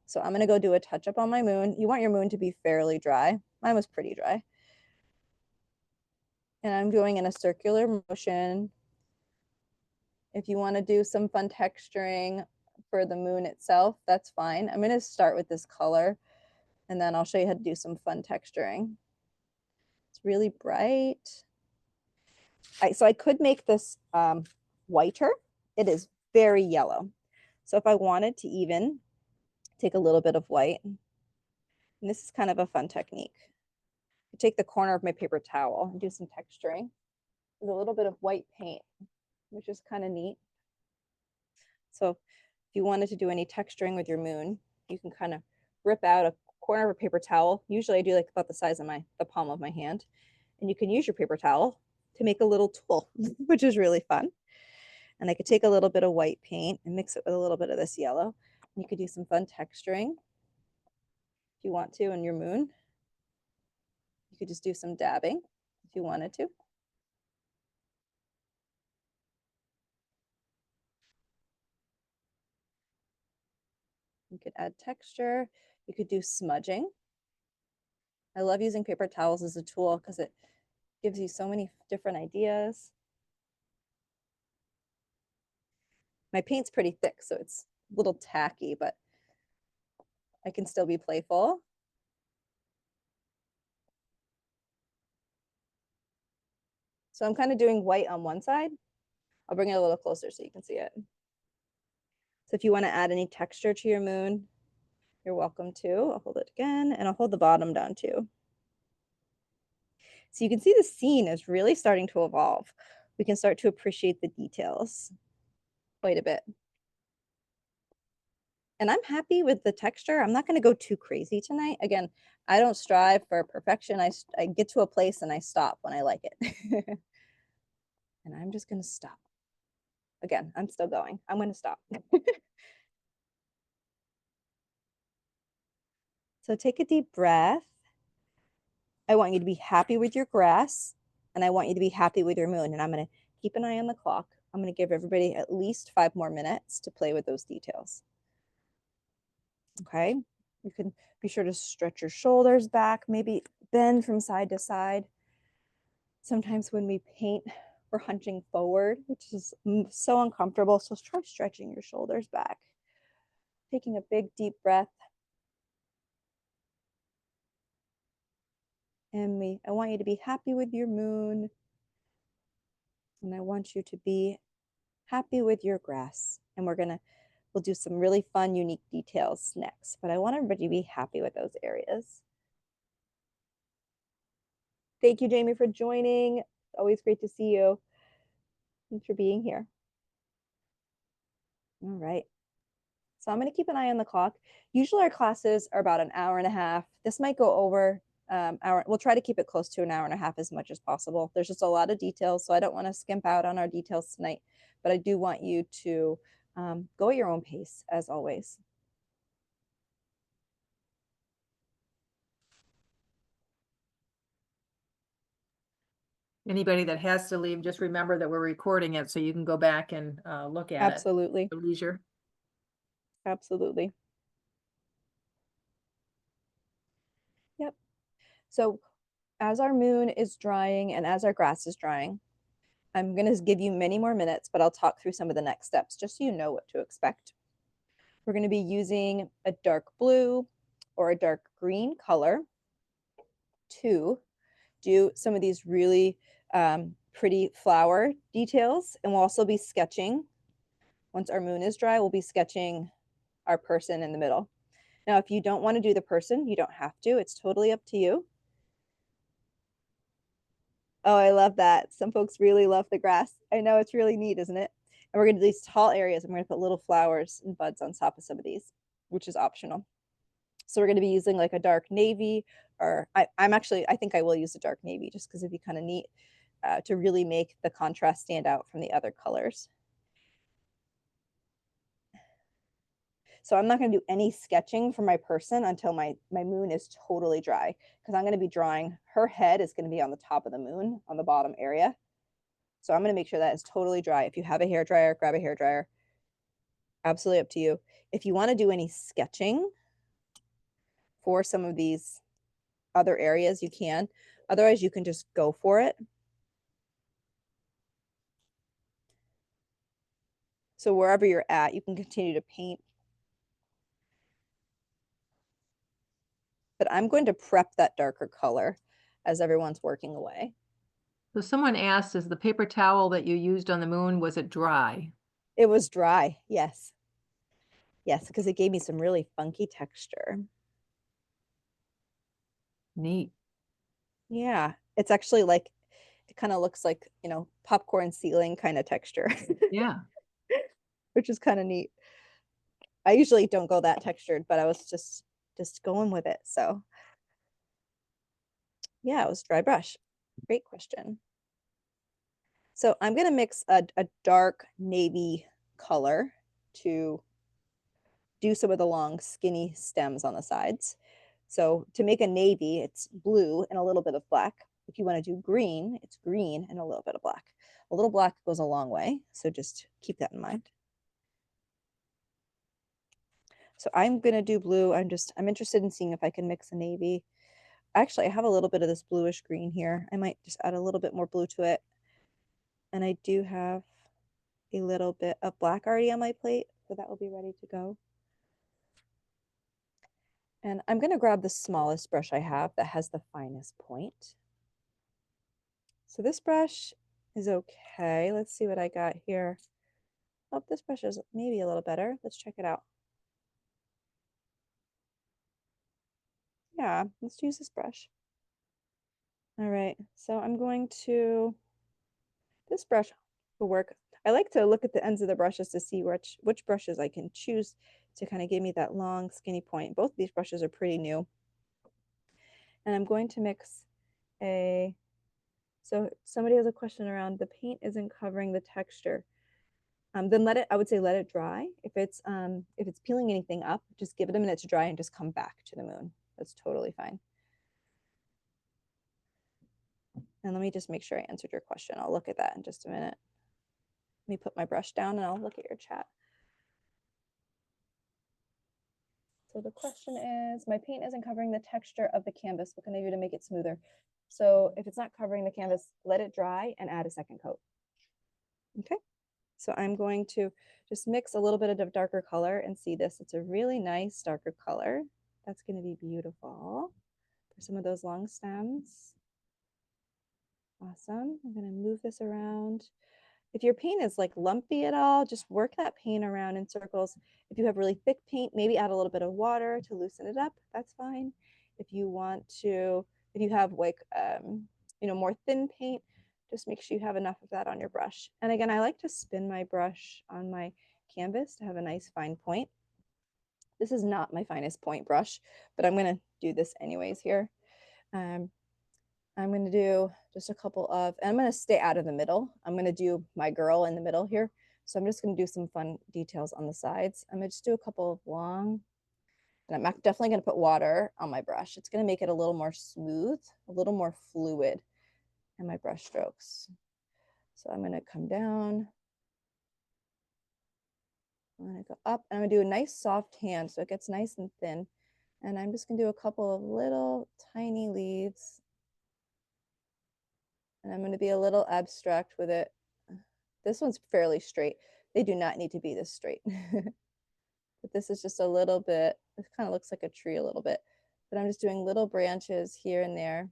So I'm going to go do a touch up on my moon. You want your moon to be fairly dry. Mine was pretty dry. And I'm doing in a circular motion. If you want to do some fun texturing for the moon itself, that's fine. I'm going to start with this color and then I'll show you how to do some fun texturing. It's really bright. So I could make this whiter. It is very yellow. So if I wanted to even take a little bit of white, and this is kind of a fun technique. I take the corner of my paper towel and do some texturing with a little bit of white paint, which is kind of neat. So if you wanted to do any texturing with your moon, you can kind of rip out a corner of a paper towel. Usually I do like about the size of the palm of my hand. And you can use your paper towel to make a little tool, which is really fun. And I could take a little bit of white paint and mix it with a little bit of this yellow. You could do some fun texturing if you want to in your moon. You could just do some dabbing if you wanted to. You could add texture. You could do smudging. I love using paper towels as a tool because it gives you so many different ideas. My paint's pretty thick, so it's a little tacky, but I can still be playful. So I'm kind of doing white on one side. I'll bring it a little closer so you can see it. So if you want to add any texture to your moon, you're welcome to. I'll hold it again, and I'll hold the bottom down too. So you can see the scene is really starting to evolve. We can start to appreciate the details quite a bit. And I'm happy with the texture. I'm not going to go too crazy tonight. Again, I don't strive for perfection. I get to a place and I stop when I like it. And I'm just going to stop. Again, I'm still going. I'm going to stop. So take a deep breath. I want you to be happy with your grass, and I want you to be happy with your moon. And I'm going to keep an eye on the clock. I'm going to give everybody at least 5 more minutes to play with those details. Okay, you can be sure to stretch your shoulders back, maybe bend from side to side. Sometimes when we paint, we're hunching forward, which is so uncomfortable. So try stretching your shoulders back. Taking a big deep breath. And I want you to be happy with your moon. And I want you to be happy with your grass. And we'll do some really fun, unique details next. But I want everybody to be happy with those areas. Thank you, Jamie, for joining. Always great to see you. Thanks for being here. All right. So I'm going to keep an eye on the clock. Usually our classes are about an hour and a half. This might go over hour. We'll try to keep it close to an hour and a half as much as possible. There's just a lot of details, so I don't want to skimp out on our details tonight, but I do want you to go at your own pace, as always. Anybody that has to leave, just remember that we're recording it so you can go back and look at it Absolutely. at leisure. Absolutely. Yep. So as our moon is drying and as our grass is drying, I'm going to give you many more minutes, but I'll talk through some of the next steps just so you know what to expect. We're going to be using a dark blue or a dark green color to do some of these really pretty flower details. And we'll also be sketching. Once our moon is dry, we'll be sketching our person in the middle. Now, if you don't want to do the person, you don't have to. It's totally up to you. Oh, I love that. Some folks really love the grass. I know, it's really neat, isn't it? And we're going to do these tall areas. I'm going to put little flowers and buds on top of some of these, which is optional. So we're going to be using like a dark navy, or I think I will use a dark navy just because it'd be kind of neat to really make the contrast stand out from the other colors. So I'm not going to do any sketching for my person until my moon is totally dry, because I'm going to be drawing, her head is going to be on the top of the moon on the bottom area. So I'm going to make sure that is totally dry. If you have a hair dryer, grab a hair dryer. Absolutely up to you. If you want to do any sketching for some of these other areas, you can. Otherwise, you can just go for it. So wherever you're at, you can continue to paint. But I'm going to prep that darker color as everyone's working away. So someone asked, is the paper towel that you used on the moon, was it dry? It was dry, yes. Yes, because it gave me some really funky texture. Neat. Yeah, it's actually like, it kind of looks like, popcorn ceiling kind of texture. Yeah. Which is kind of neat. I usually don't go that textured, but I was just going with it. So yeah, it was dry brush. Great question. So I'm going to mix a dark navy color to do some of the long skinny stems on the sides. So to make a navy, it's blue and a little bit of black. If you want to do green, it's green and a little bit of black. A little black goes a long way, so just keep that in mind. So I'm going to do blue. I'm interested in seeing if I can mix a navy. Actually, I have a little bit of this bluish green here. I might just add a little bit more blue to it. And I do have a little bit of black already on my plate, so that will be ready to go. And I'm going to grab the smallest brush I have that has the finest point. So this brush is okay. Let's see what I got here. Oh, this brush is maybe a little better. Let's check it out. Yeah, let's use this brush. All right, so I'm going to, this brush will work. I like to look at the ends of the brushes to see which brushes I can choose to kind of give me that long skinny point. Both of these brushes are pretty new. And I'm going to mix a, so somebody has a question around the paint isn't covering the texture. Then I would say let it dry. If it's peeling anything up, just give it a minute to dry and just come back to the moon. That's totally fine. And let me just make sure I answered your question. I'll look at that in just a minute. Let me put my brush down and I'll look at your chat. So the question is, my paint isn't covering the texture of the canvas. What can I do to make it smoother? So if it's not covering the canvas, let it dry and add a second coat. Okay. So I'm going to just mix a little bit of darker color and see this. It's a really nice darker color. That's going to be beautiful for some of those long stems. Awesome. I'm going to move this around. If your paint is like lumpy at all, just work that paint around in circles. If you have really thick paint, maybe add a little bit of water to loosen it up. That's fine. If you have like, more thin paint, just make sure you have enough of that on your brush. And again, I like to spin my brush on my canvas to have a nice fine point. This is not my finest point brush, but I'm going to do this anyways here. I'm going to do just a couple of, and I'm going to stay out of the middle. I'm going to do my girl in the middle here. So I'm just going to do some fun details on the sides. I'm going to just do a couple of long, and I'm definitely going to put water on my brush. It's going to make it a little more smooth, a little more fluid in my brush strokes. So I'm going to come down. I'm going to go up, and I'm going to do a nice soft hand so it gets nice and thin. And I'm just going to do a couple of little tiny leaves. And I'm going to be a little abstract with it. This one's fairly straight. They do not need to be this straight. But this is just a little bit, it kind of looks like a tree a little bit. But I'm just doing little branches here and there.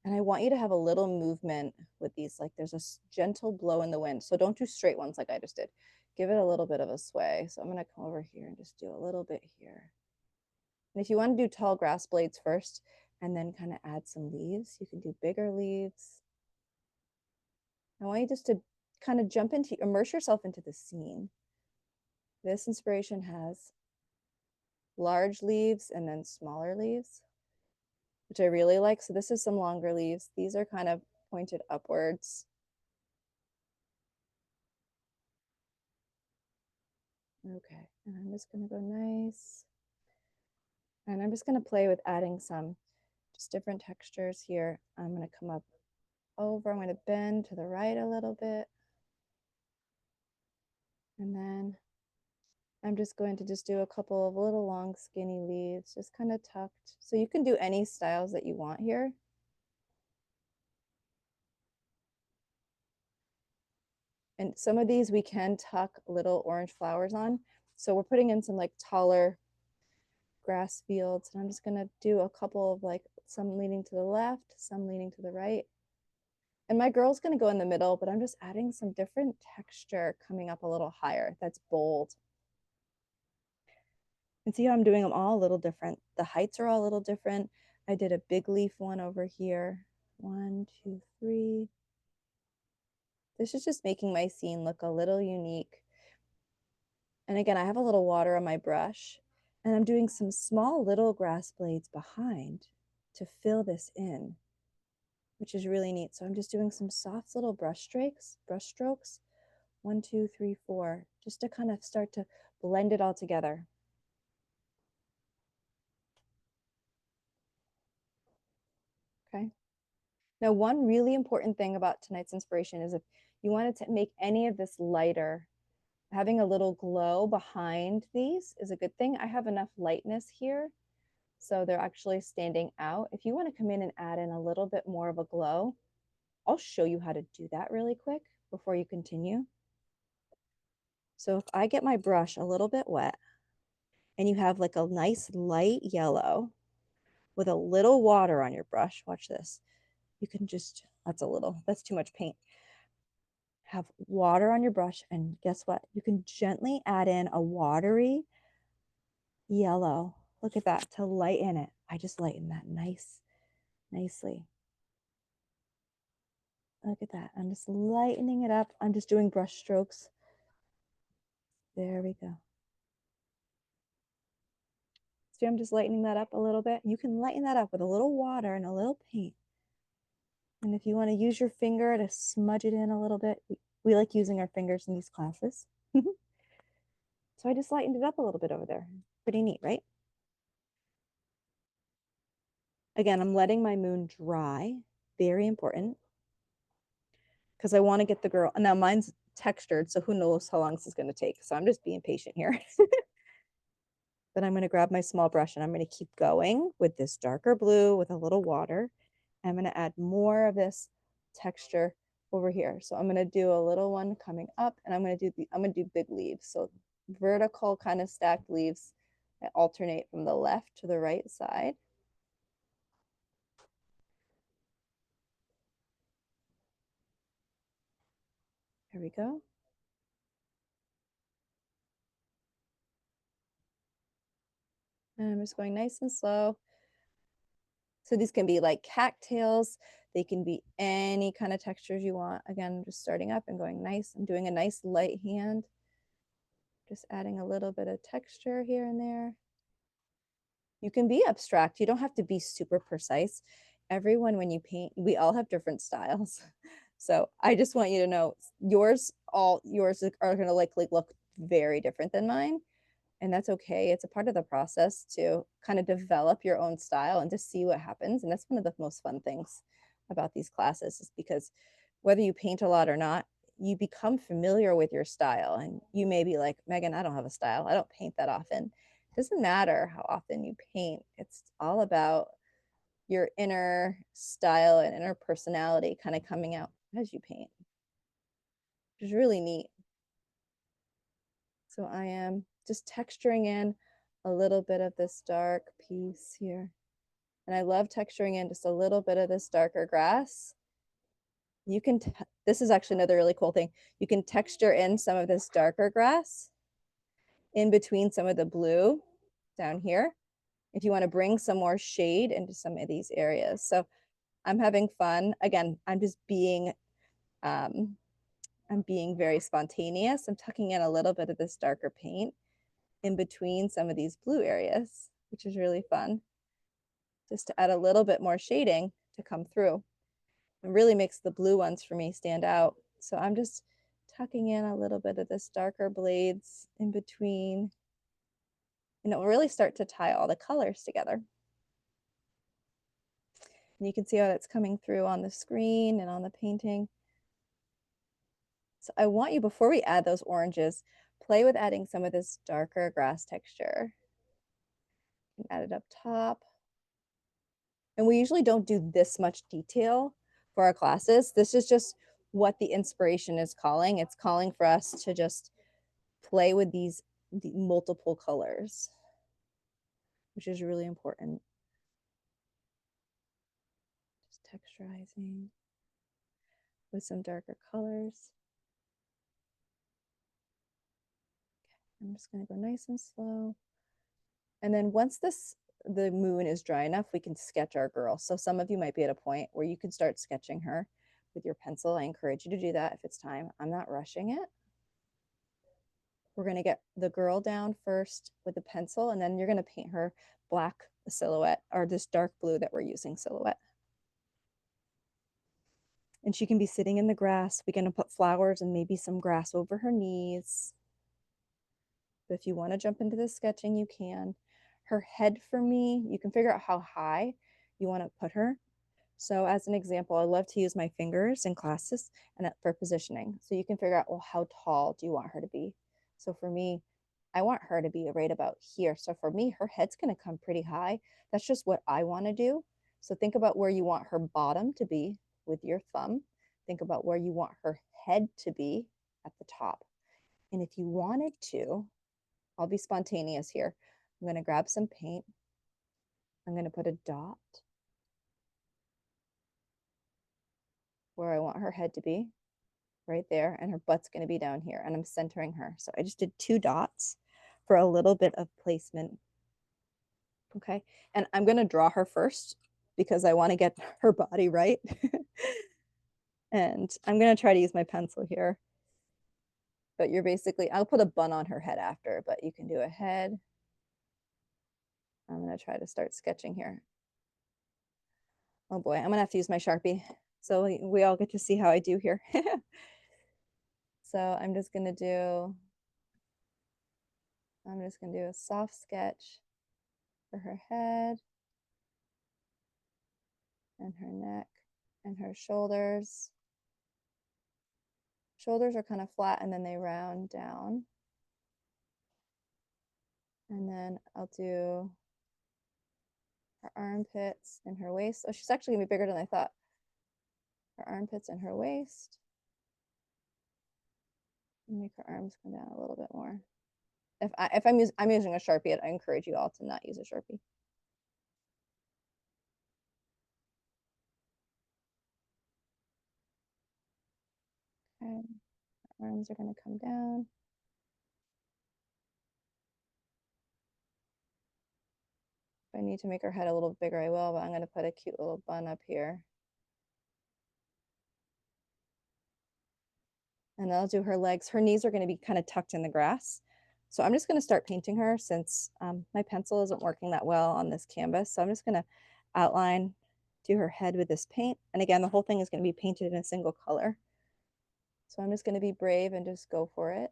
And I want you to have a little movement with these, like there's a gentle blow in the wind. So don't do straight ones like I just did. Give it a little bit of a sway. So I'm going to come over here and just do a little bit here. And if you want to do tall grass blades first and then kind of add some leaves, you can do bigger leaves. I want you just to kind of immerse yourself into the scene. This inspiration has large leaves and then smaller leaves, which I really like. So this is some longer leaves. These are kind of pointed upwards. Okay, and I'm just gonna go nice. And I'm just gonna play with adding some just different textures here. I'm gonna come up over, I'm gonna bend to the right a little bit. And then I'm just going to just do a couple of little long skinny leaves, just kind of tucked. So you can do any styles that you want here. And some of these we can tuck little orange flowers on. So we're putting in some like taller grass fields. And I'm just gonna do a couple of like some leaning to the left, some leaning to the right. And my girl's gonna go in the middle, but I'm just adding some different texture coming up a little higher. That's bold. And see how I'm doing them all a little different. The heights are all a little different. I did a big leaf one over here. 1, 2, 3. This is just making my scene look a little unique. And again, I have a little water on my brush and I'm doing some small little grass blades behind to fill this in. which is really neat. So I'm just doing some soft little brush strokes. 1, 2, 3, 4, just to kind of start to blend it all together. Okay. Now, one really important thing about tonight's inspiration is if you wanted to make any of this lighter, having a little glow behind these is a good thing. I have enough lightness here, so they're actually standing out. If you want to come in and add in a little bit more of a glow, I'll show you how to do that really quick before you continue. So if I get my brush a little bit wet and you have like a nice light yellow with a little water on your brush, watch this. You can just, that's too much paint. Have water on your brush, and guess what? You can gently add in a watery yellow. Look at that, to lighten it. I just lighten that nicely. Look at that. I'm just lightening it up. I'm just doing brush strokes. There we go. See, I'm just lightening that up a little bit. You can lighten that up with a little water and a little paint. And if you want to use your finger to smudge it in a little bit, we like using our fingers in these classes. So I just lightened it up a little bit over there. Pretty neat, right? Again, I'm letting my moon dry. Very important. Because I want to get the girl. Now mine's textured, so who knows how long this is going to take. So I'm just being patient here. But I'm going to grab my small brush and I'm going to keep going with this darker blue with a little water. I'm going to add more of this texture over here. So I'm going to do a little one coming up, and I'm going to do big leaves. So vertical kind of stacked leaves that alternate from the left to the right side. Here we go. And I'm just going nice and slow. So these can be like cattails. They can be any kind of textures you want. Again, just starting up and going nice. I'm doing a nice light hand. Just adding a little bit of texture here and there. You can be abstract. You don't have to be super precise. Everyone, when you paint, we all have different styles. So I just want you to know yours are going to likely look very different than mine. And that's okay. It's a part of the process to kind of develop your own style and to see what happens. And that's one of the most fun things about these classes, is because whether you paint a lot or not, you become familiar with your style. And you may be like, Megan, I don't have a style. I don't paint that often. It doesn't matter how often you paint. It's all about your inner style and inner personality kind of coming out as you paint, which is really neat. So I am just texturing in a little bit of this dark piece here. And I love texturing in just a little bit of this darker grass. You can, this is actually another really cool thing. You can texture in some of this darker grass in between some of the blue down here, if you want to bring some more shade into some of these areas. So I'm having fun. Again, I'm being very spontaneous. I'm tucking in a little bit of this darker paint in between some of these blue areas, which is really fun, just to add a little bit more shading to come through. It really makes the blue ones for me stand out. So I'm just tucking in a little bit of this darker blades in between, and it will really start to tie all the colors together. And you can see how that's coming through on the screen and on the painting. So I want you, before we add those oranges, play with adding some of this darker grass texture. You can add it up top. And we usually don't do this much detail for our classes. This is just what the inspiration is calling. It's calling for us to just play with the multiple colors, which is really important. Just texturizing with some darker colors. I'm just going to go nice and slow. And then once the moon is dry enough, we can sketch our girl. So some of you might be at a point where you can start sketching her with your pencil. I encourage you to do that if it's time. I'm not rushing it. We're going to get the girl down first with the pencil, and then you're going to paint her black silhouette, or this dark blue that we're using silhouette. And she can be sitting in the grass. We're going to put flowers and maybe some grass over her knees. But if you want to jump into the sketching, you can. Her head for me, you can figure out how high you want to put her. So as an example, I love to use my fingers in classes and for positioning. So you can figure out, well, how tall do you want her to be? So for me, I want her to be right about here. So for me, her head's going to come pretty high. That's just what I want to do. So think about where you want her bottom to be with your thumb. Think about where you want her head to be at the top. And if you wanted to, I'll be spontaneous here. I'm going to grab some paint. I'm going to put a dot where I want her head to be, right there, and her butt's going to be down here, and I'm centering her. So I just did 2 dots for a little bit of placement. Okay, and I'm going to draw her first because I want to get her body right. And I'm going to try to use my pencil here. But you're basically, I'll put a bun on her head after, but you can do a head. I'm going to try to start sketching here. Oh boy, I'm going to have to use my Sharpie. So we all get to see how I do here. So I'm just going to do a soft sketch for her head and her neck and her shoulders. Shoulders are kind of flat and then they round down. And then I'll do her armpits and her waist. Oh, she's actually gonna be bigger than I thought. Her armpits and her waist. And make her arms come down a little bit more. If I'm using a Sharpie, I encourage you all to not use a Sharpie. Okay, her arms are gonna come down. If I need to make her head a little bigger, I will, but I'm gonna put a cute little bun up here. And I'll do her legs. Her knees are going to be kind of tucked in the grass. So I'm just going to start painting her since my pencil isn't working that well on this canvas. So I'm just going to outline, do her head with this paint. And again, the whole thing is going to be painted in a single color. So I'm just going to be brave and just go for it.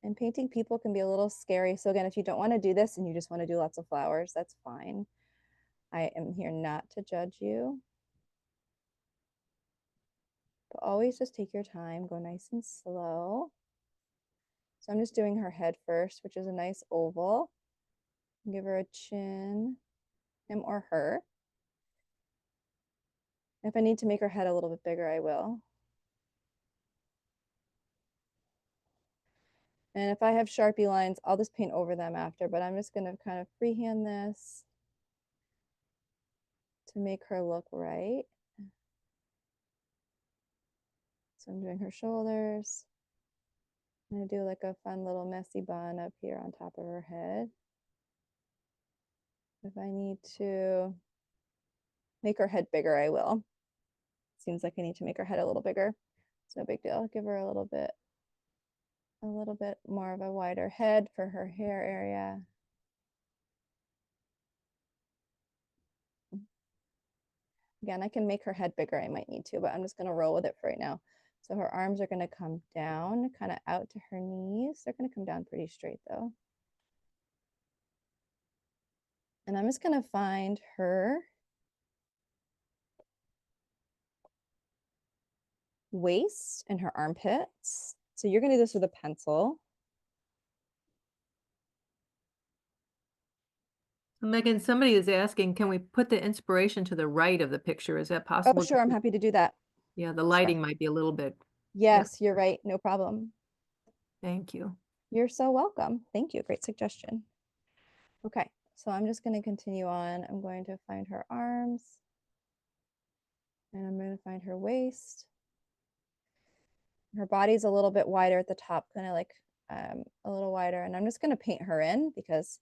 And painting people can be a little scary. So again, if you don't want to do this and you just want to do lots of flowers, that's fine. I am here not to judge you. But always just take your time, go nice and slow. So I'm just doing her head first, which is a nice oval. Give her a chin, him or her. If I need to make her head a little bit bigger, I will. And if I have Sharpie lines, I'll just paint over them after, but I'm just gonna kind of freehand this to make her look right. So I'm doing her shoulders. I'm gonna do like a fun little messy bun up here on top of her head. If I need to make her head bigger, I will. Seems like I need to make her head a little bigger. It's no big deal. I'll give her a little bit more of a wider head for her hair area. Again, I can make her head bigger. I might need to, but I'm just going to roll with it for right now. So her arms are going to come down, kind of out to her knees. They're going to come down pretty straight though. And I'm just going to find her waist and her armpits. So you're going to do this with a pencil. Megan, somebody is asking, can we put the inspiration to the right of the picture? Is that Oh, possible? sure. I'm happy to do that. Yeah, the Sure. lighting might be a little bit. Yes, you're right. No problem. Thank you. You're so welcome. Thank you. Great suggestion. Okay, so I'm just going to continue on. I'm going to find her arms and I'm going to find her waist. Her body's a little bit wider at the top, kind of like a little wider. And I'm just going to paint her in because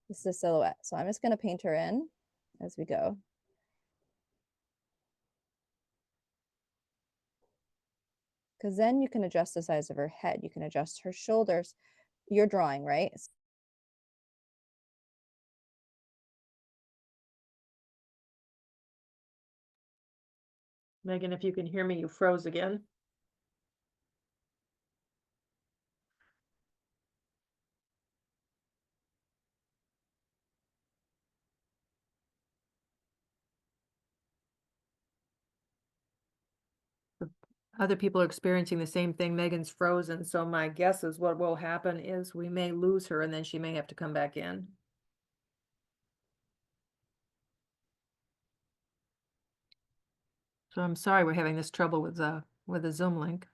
this is a silhouette. So I'm just going to paint her in as we go. Because then you can adjust the size of her head. You can adjust her shoulders. You're drawing, right? Megan, if you can hear me, you froze again. Other people are experiencing the same thing. Megan's frozen, so my guess is what will happen is we may lose her and then she may have to come back in. So I'm sorry we're having this trouble with the Zoom link.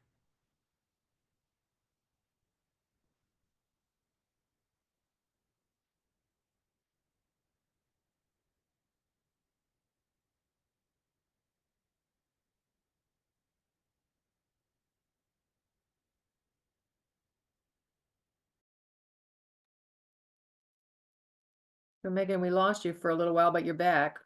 So Megan, we lost you for a little while, but you're back.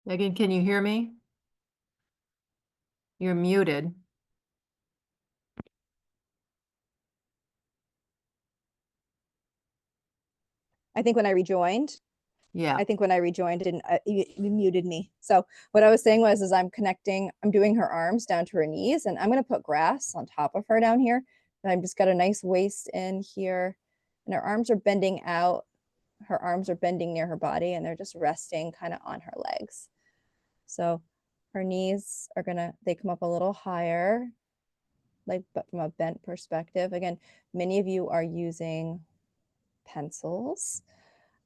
Megan, can you hear me? You're muted. I think when I rejoined, Yeah. it didn't, you muted me. So what I was saying was, I'm doing her arms down to her knees, and I'm going to put grass on top of her down here. And I've just got a nice waist in here, and her arms are bending out. Her arms are bending near her body, and they're just resting kind of on her legs. So her knees are they come up a little higher, like, but from a bent perspective. Again, many of you are using pencils.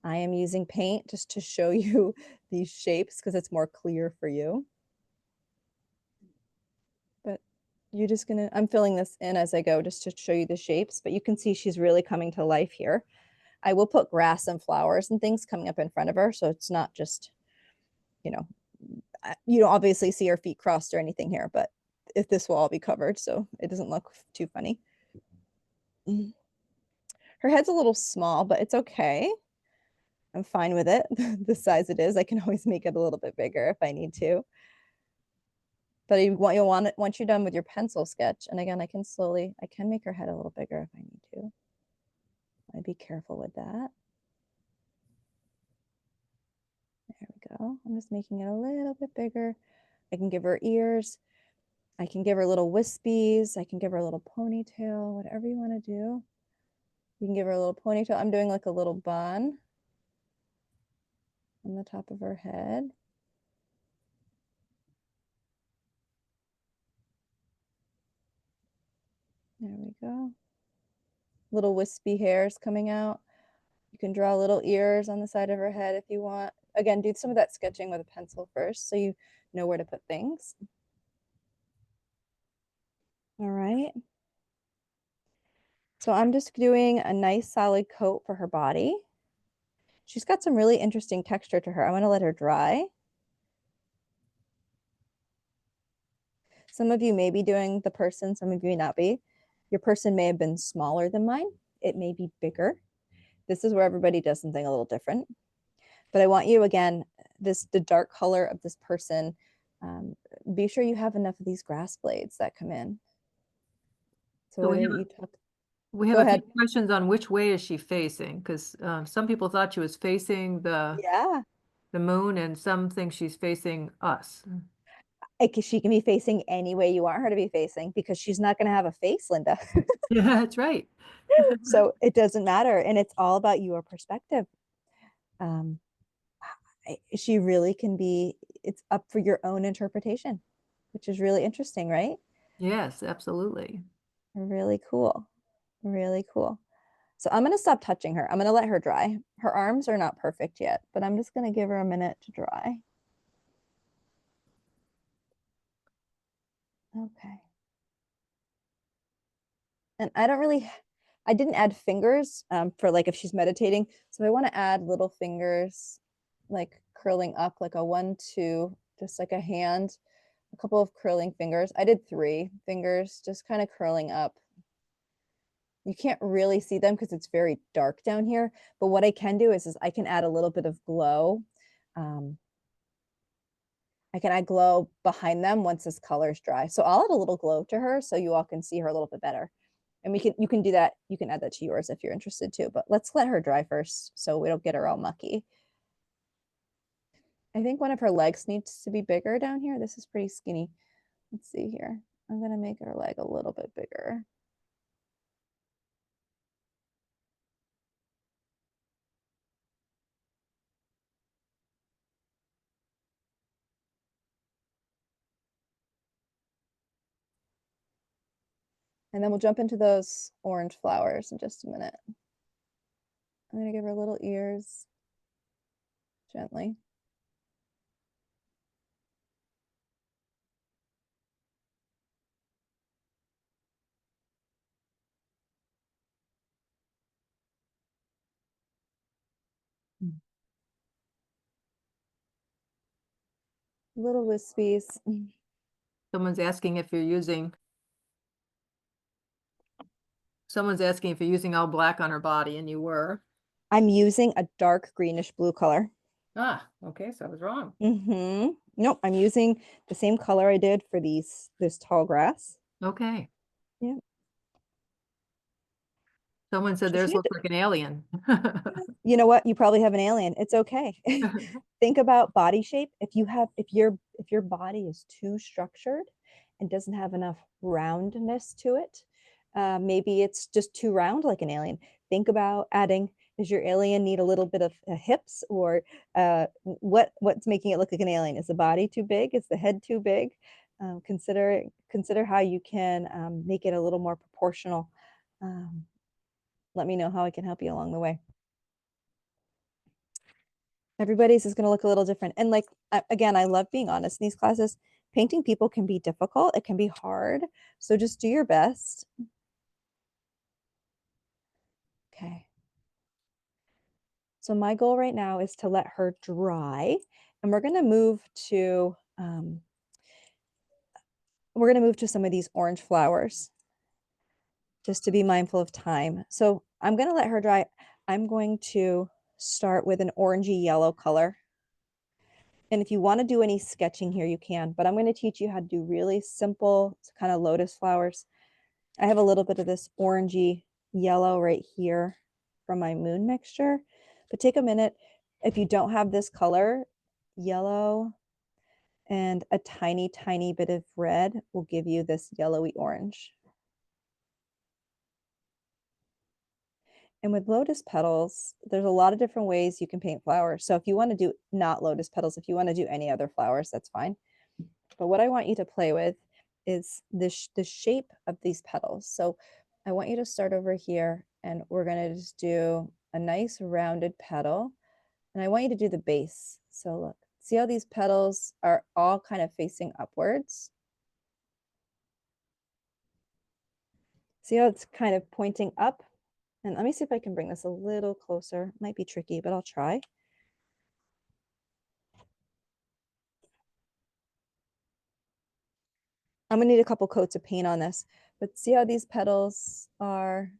I am using paint just to show you these shapes because it's more clear for you. But you're just gonna, I'm filling this in as I go just to show you the shapes, but you can see she's really coming to life here. I will put grass and flowers and things coming up in front of her. So it's not just, you know, you don't obviously see her feet crossed or anything here, but if this will all be covered so it doesn't look too funny. Her head's a little small, but it's okay. I'm fine with it. The size it is, I can always make it a little bit bigger if I need to. But you'll want it once you're done with your pencil sketch. And again, I can make her head a little bigger if I need to. I'd be careful with that. There we go. I'm just making it a little bit bigger. I can give her ears. I can give her little wispies. I can give her a little ponytail, whatever you want to do. You can give her a little ponytail. I'm doing like a little bun on the top of her head. There we go. Little wispy hairs coming out. You can draw little ears on the side of her head if you want. Again, do some of that sketching with a pencil first so you know where to put things. All right. So I'm just doing a nice solid coat for her body. She's got some really interesting texture to her. I'm going to let her dry. Some of you may be doing the person, some of you may not be. Your person may have been smaller than mine. It may be bigger. This is where everybody does something a little different. But I want you, again, the dark color of this person, be sure you have enough of these grass blades that come in. So So whether you talk, we have go a few ahead. questions on which way is she facing, because some people thought she was facing Yeah, the moon and some think she's facing us. she can be facing any way you want her to be facing because she's not going to have a face, Linda. Yeah, that's right. So it doesn't matter. And it's all about your perspective. Um, she really can be, it's up for your own interpretation, which is really interesting, right? Yes, absolutely. Really cool. Really cool. So I'm going to stop touching her. I'm going to let her dry. Her arms are not perfect yet, but I'm just going to give her a minute to dry. Okay. And I didn't add fingers for like if she's meditating. So I want to add little fingers like curling up like a 1, 2, just like a hand, a couple of curling fingers. I did 3 fingers, just kind of curling up. You can't really see them because it's very dark down here, but what I can do is I can add a little bit of glow. I can add glow behind them once this color is dry. So I'll add a little glow to her so you all can see her a little bit better. And you can do that. You can add that to yours if you're interested too, but let's let her dry first so we don't get her all mucky. I think one of her legs needs to be bigger down here. This is pretty skinny. Let's see here. I'm gonna make her leg a little bit bigger. And then we'll jump into those orange flowers in just a minute. I'm gonna give her little ears gently. Little wispies. Someone's asking if you're using all black on her body, and you were. I'm using a dark greenish blue color. Ah, okay, so I was wrong. Nope, I'm using the same color I did for this tall grass. Okay. Yeah. Someone said theirs looked like an alien. You know what? You probably have an alien. It's okay. Think about body shape. If your body is too structured and doesn't have enough roundness to it, maybe it's just too round like an alien. Think about adding, does your alien need a little bit of hips, or what's making it look like an alien? Is the body too big? Is the head too big? Consider how you can make it a little more proportional. Let me know how I can help you along the way. Everybody's is going to look a little different. And like, again, I love being honest in these classes. Painting people can be difficult. It can be hard. So just do your best. Okay. So my goal right now is to let her dry, and we're going to move to some of these orange flowers just to be mindful of time. So I'm going to let her dry. I'm going to start with an orangey yellow color. And if you want to do any sketching here, you can, but I'm going to teach you how to do really simple kind of lotus flowers. I have a little bit of this orangey yellow right here from my moon mixture, but take a minute. If you don't have this color, yellow and a tiny, tiny bit of red will give you this yellowy orange. And with lotus petals, there's a lot of different ways you can paint flowers. So if you want to do not lotus petals, if you want to do any other flowers, that's fine. But what I want you to play with is the shape of these petals. So I want you to start over here, and we're going to just do a nice rounded petal. And I want you to do the base. So look, see how these petals are all kind of facing upwards? See how it's kind of pointing up? And let me see if I can bring this a little closer. Might be tricky, but I'll try. I'm gonna need a couple coats of paint on this, but see how these petals are,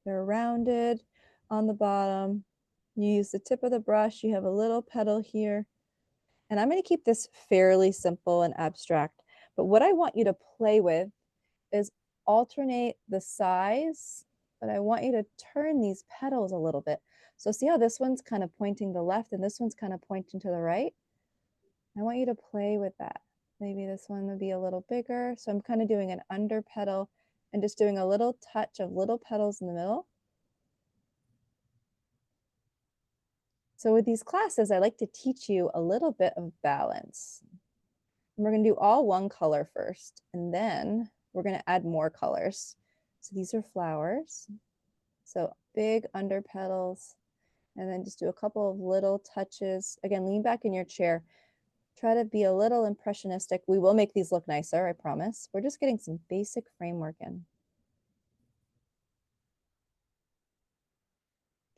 they're rounded on the bottom. You use the tip of the brush, you have a little petal here. And I'm gonna keep this fairly simple and abstract, but what I want you to play with is alternate the size, but I want you to turn these petals a little bit. So see how this one's kind of pointing to the left and this one's kind of pointing to the right? I want you to play with that. Maybe this one would be a little bigger. So I'm kind of doing an under petal and just doing a little touch of little petals in the middle. So with these classes, I like to teach you a little bit of balance. And we're going to do all one color first, and then we're going to add more colors. So these are flowers. So big under petals, and then just do a couple of little touches. Again, lean back in your chair. Try to be a little impressionistic. We will make these look nicer, I promise. We're just getting some basic framework in.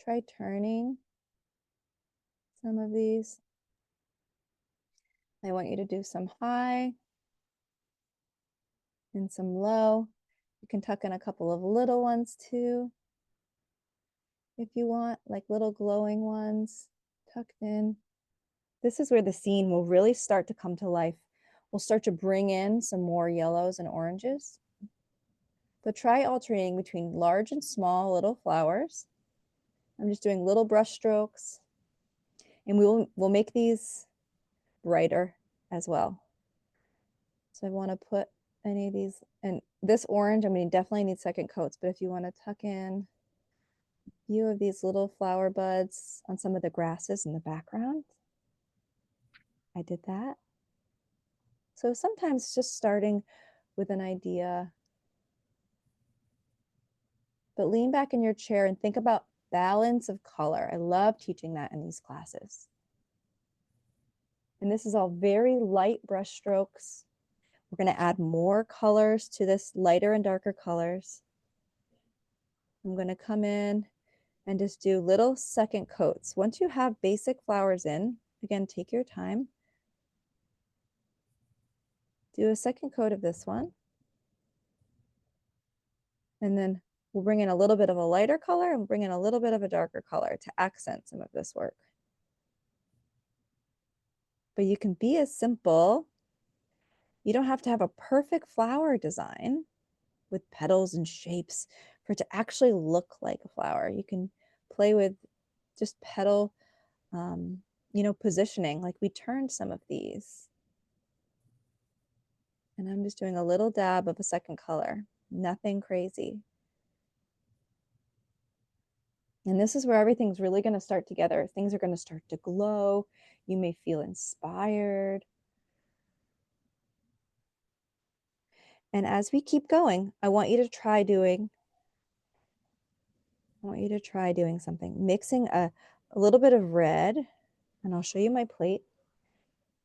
Try turning some of these. I want you to do some high and some low. You can tuck in a couple of little ones too, if you want, like little glowing ones tucked in. This is where the scene will really start to come to life. We'll start to bring in some more yellows and oranges. But try alternating between large and small little flowers. I'm just doing little brush strokes, and we'll make these brighter as well. So I want to put any of these, and this orange, I mean, definitely need second coats, but if you want to tuck in a few of these little flower buds on some of the grasses in the background, I did that. So sometimes just starting with an idea, but lean back in your chair and think about balance of color. I love teaching that in these classes. And this is all very light brush strokes. We're going to add more colors to this, lighter and darker colors. I'm going to come in and just do little second coats. Once you have basic flowers in, again, take your time. Do a second coat of this one. And then we'll bring in a little bit of a lighter color and bring in a little bit of a darker color to accent some of this work. But you can be as simple. You don't have to have a perfect flower design with petals and shapes for it to actually look like a flower. You can play with just petal, positioning. Like we turned some of these. And I'm just doing a little dab of a second color, nothing crazy. And this is where everything's really going to start together. Things are going to start to glow. You may feel inspired. And as we keep going, I want you to try doing something, mixing a little bit of red, and I'll show you my plate.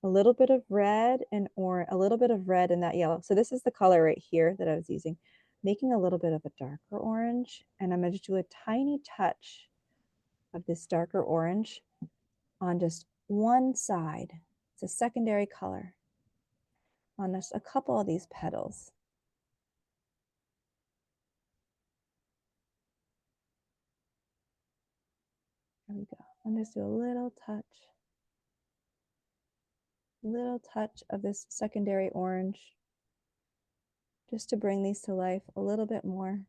A little bit of red and orange, a little bit of red and that yellow. So this is the color right here that I was using, making a little bit of a darker orange, and I'm going to do a tiny touch of this darker orange on just one side. It's a secondary color on just a couple of these petals. There we go. I'm just do a little touch of this secondary orange, just to bring these to life a little bit more.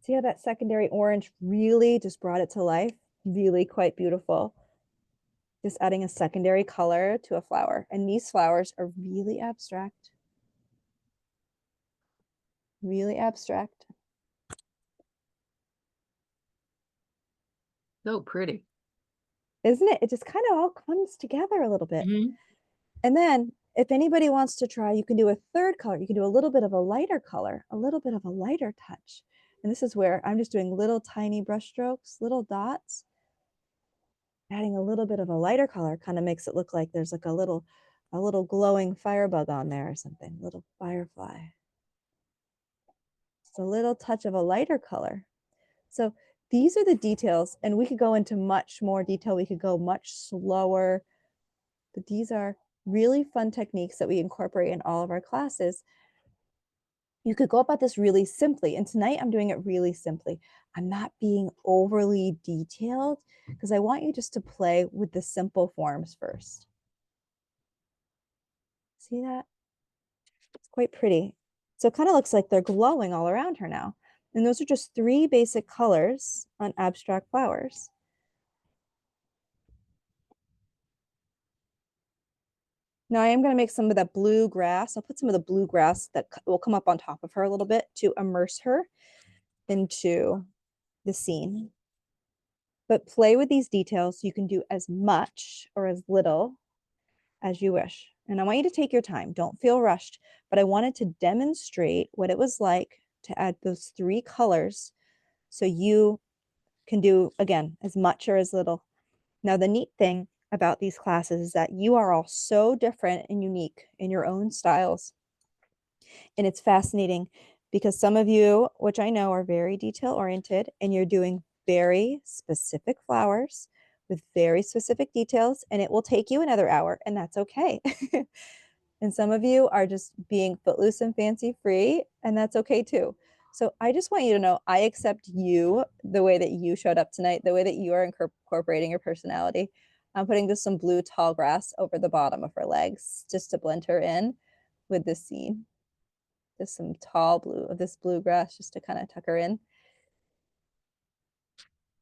See how that secondary orange really just brought it to life? Really quite beautiful. Just adding a secondary color to a flower. And these flowers are really abstract. Really abstract. So pretty. Isn't it? It just kind of all comes together a little bit. Mm-hmm. And then if anybody wants to try, you can do a third color. You can do a little bit of a lighter color, a little bit of a lighter touch. And this is where I'm just doing little tiny brush strokes, little dots. Adding a little bit of a lighter color kind of makes it look like there's like a little glowing firebug on there or something, little firefly. Just a little touch of a lighter color. So these are the details, and we could go into much more detail. We could go much slower, but these are really fun techniques that we incorporate in all of our classes. You could go about this really simply, and tonight I'm doing it really simply. I'm not being overly detailed because I want you just to play with the simple forms first. See that? It's quite pretty. So it kind of looks like they're glowing all around her now. And those are just 3 basic colors on abstract flowers. Now I am going to make some of that blue grass. I'll put some of the blue grass that will come up on top of her a little bit to immerse her into the scene. But play with these details. You can do as much or as little as you wish. And I want you to take your time. Don't feel rushed. But I wanted to demonstrate what it was like to add those 3 colors so you can do, again, as much or as little. Now, the neat thing about these classes is that you are all so different and unique in your own styles. And it's fascinating because some of you, which I know are very detail oriented, and you're doing very specific flowers with very specific details, and it will take you another hour, and that's okay. And some of you are just being footloose and fancy free, and that's okay too. So I just want you to know I accept you the way that you showed up tonight, the way that you are incorporating your personality. I'm putting just some blue tall grass over the bottom of her legs just to blend her in with this scene. Just some tall blue of this blue grass just to kind of tuck her in.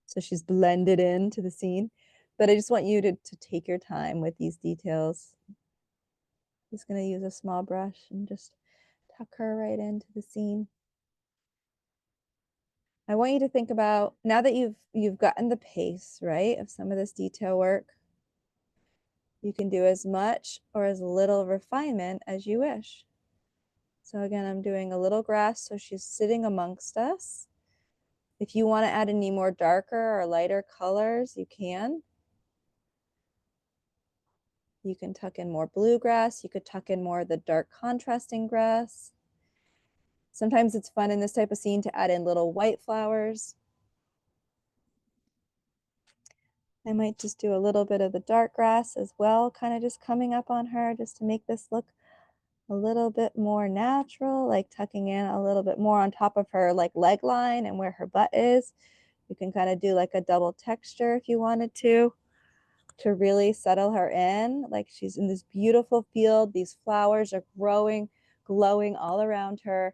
So she's blended into the scene. But I just want you to take your time with these details. Just gonna use a small brush and just tuck her right into the scene. I want you to think about, now that you've gotten the pace, right, of some of this detail work, you can do as much or as little refinement as you wish. So again, I'm doing a little grass so she's sitting amongst us. If you want to add any more darker or lighter colors, you can. You can tuck in more bluegrass. You could tuck in more of the dark contrasting grass. Sometimes it's fun in this type of scene to add in little white flowers. I might just do a little bit of the dark grass as well, kind of just coming up on her just to make this look a little bit more natural, like tucking in a little bit more on top of her like leg line and where her butt is. You can kind of do like a double texture if you wanted to really settle her in. Like she's in this beautiful field. These flowers are growing, glowing all around her.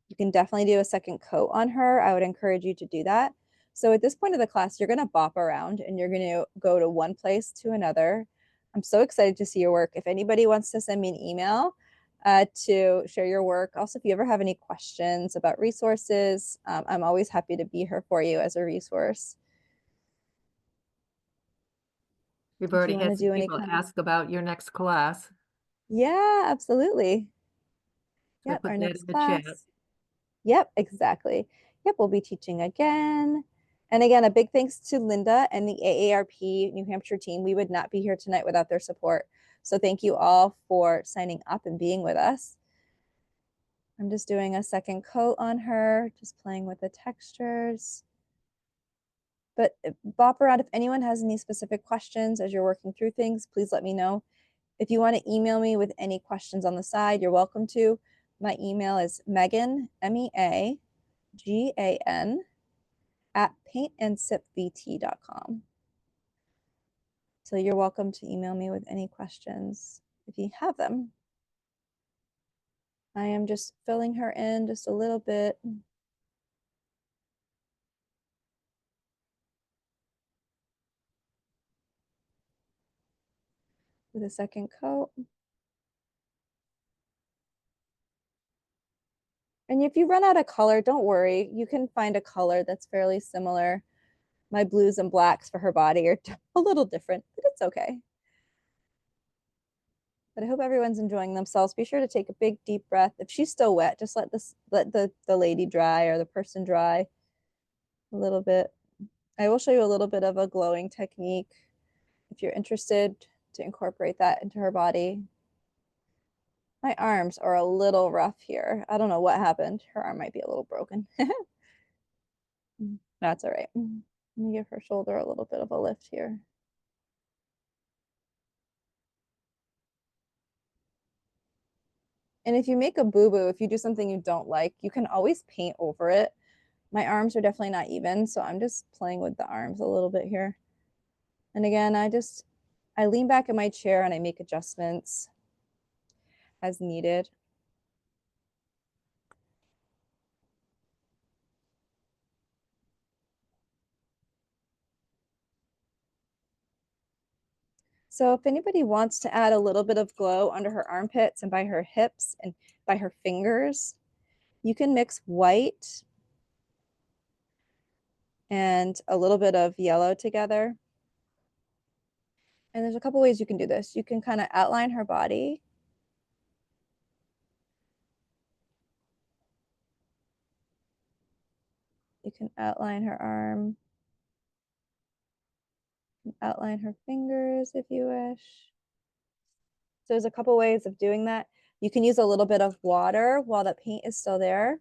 You can definitely do a second coat on her. I would encourage you to do that. So at this point of the class, you're going to bop around and you're going to go to one place to another. I'm so excited to see your work. If anybody wants to send me an email to share your work, also if you ever have any questions about resources, I'm always happy to be here for you as a resource. We've If you already want to had some do any people ask about your next class. yeah, absolutely. So I Yep, put our that in next the chat. class. Yep, exactly. Yep, we'll be teaching again. And again, a big thanks to Linda and the AARP New Hampshire team. We would not be here tonight without their support. So thank you all for signing up and being with us. I'm just doing a second coat on her, just playing with the textures. But bop around. If anyone has any specific questions as you're working through things, please let me know. If you want to email me with any questions on the side, you're welcome to. My email is Megan, MEAGAN, at paintandsipvt.com. So you're welcome to email me with any questions if you have them. I am just filling her in just a little bit. With a second coat. And if you run out of color, don't worry. You can find a color that's fairly similar. My blues and blacks for her body are a little different, but it's okay. But I hope everyone's enjoying themselves. Be sure to take a big deep breath. If she's still wet, just let the lady dry or the person dry a little bit. I will show you a little bit of a glowing technique if you're interested to incorporate that into her body. My arms are a little rough here. I don't know what happened. Her arm might be a little broken. That's all right. Let me give her shoulder a little bit of a lift here. And if you make a boo-boo, if you do something you don't like, you can always paint over it. My arms are definitely not even, so I'm just playing with the arms a little bit here. And again, I lean back in my chair and I make adjustments as needed. So if anybody wants to add a little bit of glow under her armpits and by her hips and by her fingers, you can mix white and a little bit of yellow together. And there's a couple ways you can do this. You can kind of outline her body. You can outline her arm. Outline her fingers if you wish. So there's a couple ways of doing that. You can use a little bit of water while the paint is still there.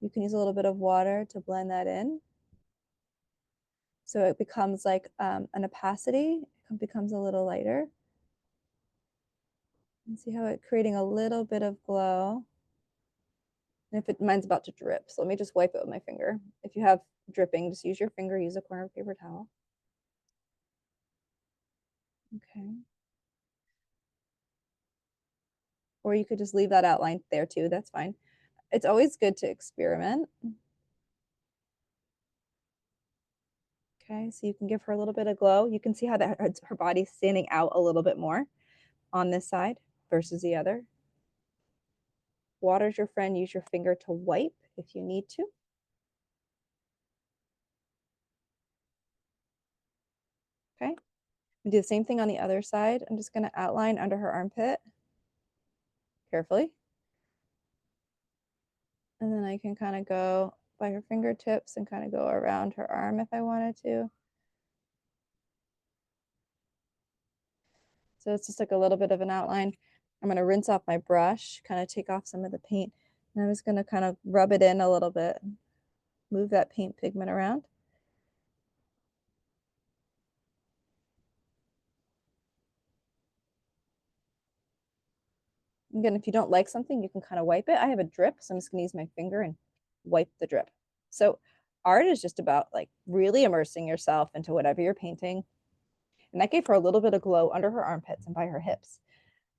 You can use a little bit of water to blend that in. So it becomes like an opacity, it becomes a little lighter. And see how it's creating a little bit of glow. And if mine's about to drip, so let me just wipe it with my finger. If you have dripping, just use your finger, use a corner of paper towel. Okay. Or you could just leave that outline there too, that's fine. It's always good to experiment. Okay, so you can give her a little bit of glow. You can see how that her body's standing out a little bit more on this side versus the other. Water's your friend. Use your finger to wipe if you need to. Okay, and do the same thing on the other side. I'm just going to outline under her armpit carefully. And then I can kind of go by her fingertips and kind of go around her arm if I wanted to. So it's just like a little bit of an outline. I'm going to rinse off my brush, kind of take off some of the paint. And I'm just going to kind of rub it in a little bit, move that paint pigment around. Again, if you don't like something, you can kind of wipe it. I have a drip, so I'm just going to use my finger and wipe the drip. So art is just about like really immersing yourself into whatever you're painting. And that gave her a little bit of glow under her armpits and by her hips.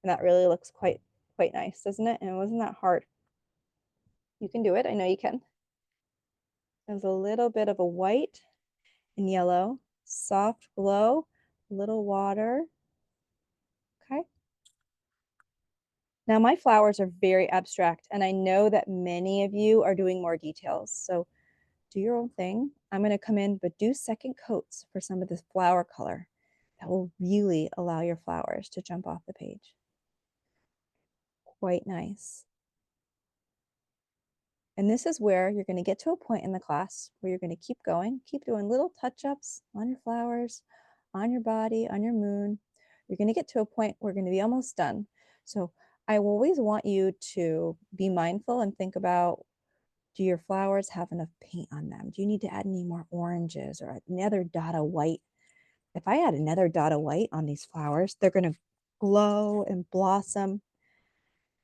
And that really looks quite nice, doesn't it? And it wasn't that hard. You can do it. I know you can. There's a little bit of a white and yellow, soft glow, a little water. Okay. Now my flowers are very abstract, and I know that many of you are doing more details. So do your own thing. I'm going to come in, but do second coats for some of this flower color. That will really allow your flowers to jump off the page. Quite nice. And this is where you're going to get to a point in the class where you're going to keep going, keep doing little touch-ups on your flowers, on your body, on your moon. You're going to get to a point where you're going to be almost done. So I always want you to be mindful and think about, do your flowers have enough paint on them? Do you need to add any more oranges or another dot of white? If I add another dot of white on these flowers, they're going to glow and blossom.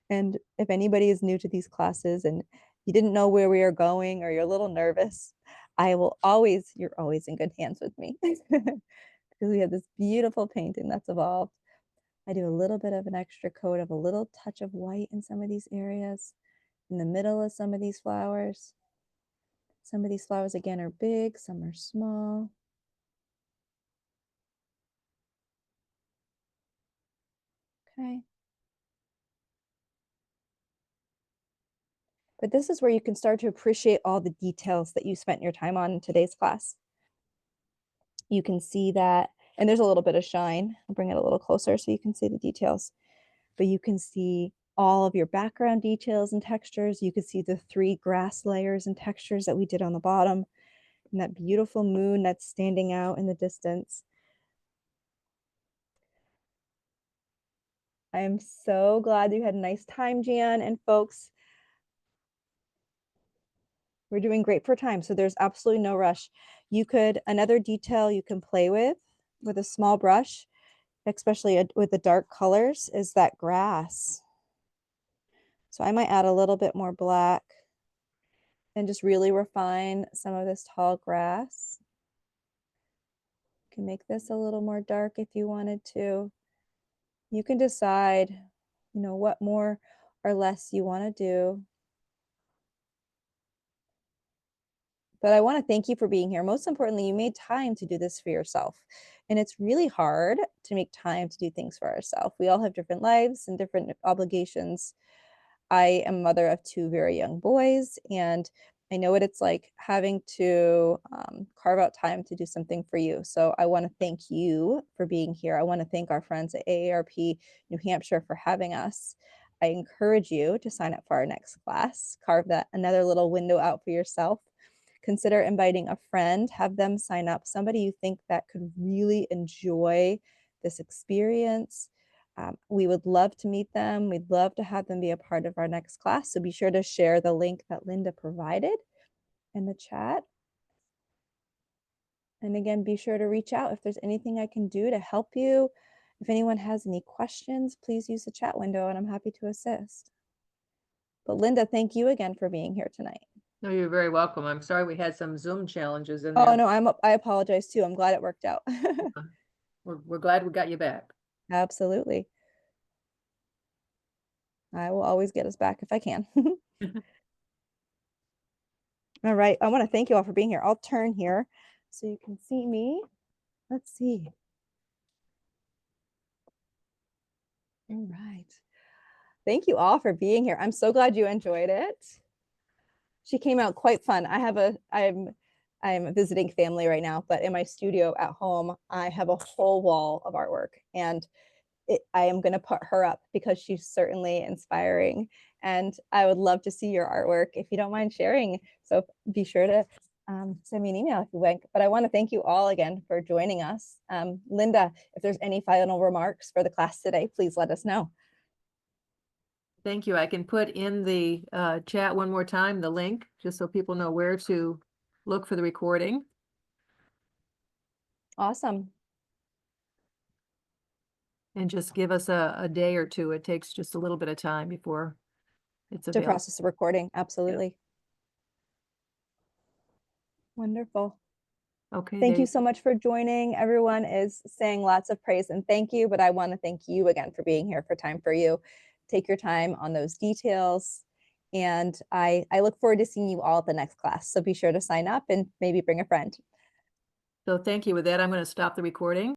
And if anybody is new to these classes and you didn't know where we are going or you're a little nervous, you're always in good hands with me because we have this beautiful painting that's evolved. I do a little bit of an extra coat of a little touch of white in some of these areas, in the middle of some of these flowers. Some of these flowers, again, are big, some are small. Okay. But this is where you can start to appreciate all the details that you spent your time on in today's class. You can see that, and there's a little bit of shine. I'll bring it a little closer so you can see the details. But you can see all of your background details and textures. You can see the 3 grass layers and textures that we did on the bottom, and that beautiful moon that's standing out in the distance. I am so glad you had a nice time, Jan, and folks. We're doing great for time, so there's absolutely no rush. Another detail you can play with a small brush, especially with the dark colors, is that grass. So I might add a little bit more black and just really refine some of this tall grass. You can make this a little more dark if you wanted to. You can decide, what more or less you want to do. But I want to thank you for being here. Most importantly, you made time to do this for yourself. And it's really hard to make time to do things for ourselves. We all have different lives and different obligations. I am a mother of 2 very young boys, and I know what it's like having to carve out time to do something for you. So I want to thank you for being here. I want to thank our friends at AARP New Hampshire for having us. I encourage you to sign up for our next class. Carve that another little window out for yourself. Consider inviting a friend, have them sign up, somebody you think that could really enjoy this experience. We would love to meet them. We'd love to have them be a part of our next class. So be sure to share the link that Linda provided in the chat. And again, be sure to reach out if there's anything I can do to help you. If anyone has any questions, please use the chat window and I'm happy to assist. But Linda, thank you again for being here tonight. No, you're very welcome. I'm sorry we had some Zoom challenges in Oh there. no, I apologize too. I'm glad it worked out. We're glad we got you back. Absolutely. I will always get us back if I can. All right. I want to thank you all for being here. I'll turn here so you can see me. Let's see. All right. Thank you all for being here. I'm so glad you enjoyed it. She came out quite fun. I'm visiting family right now, but in my studio at home, I have a whole wall of artwork and I am going to put her up because she's certainly inspiring. And I would love to see your artwork if you don't mind sharing. So be sure to send me an email if you like. But I want to thank you all again for joining us. Linda, if there's any final remarks for the class today, please let us know. Thank you. I can put in the chat one more time, the link, just so people know where to look for the recording. Awesome. And just give us a day or two. It takes just a little bit of time before it's To available. process the recording. Absolutely. Wonderful. Okay. Thank you so much for joining. Everyone is saying lots of praise and thank you, but I want to thank you again for being here for Time for You. Take your time on those details. And I look forward to seeing you all at the next class. So be sure to sign up and maybe bring a friend. So thank you. With that, I'm going to stop the recording.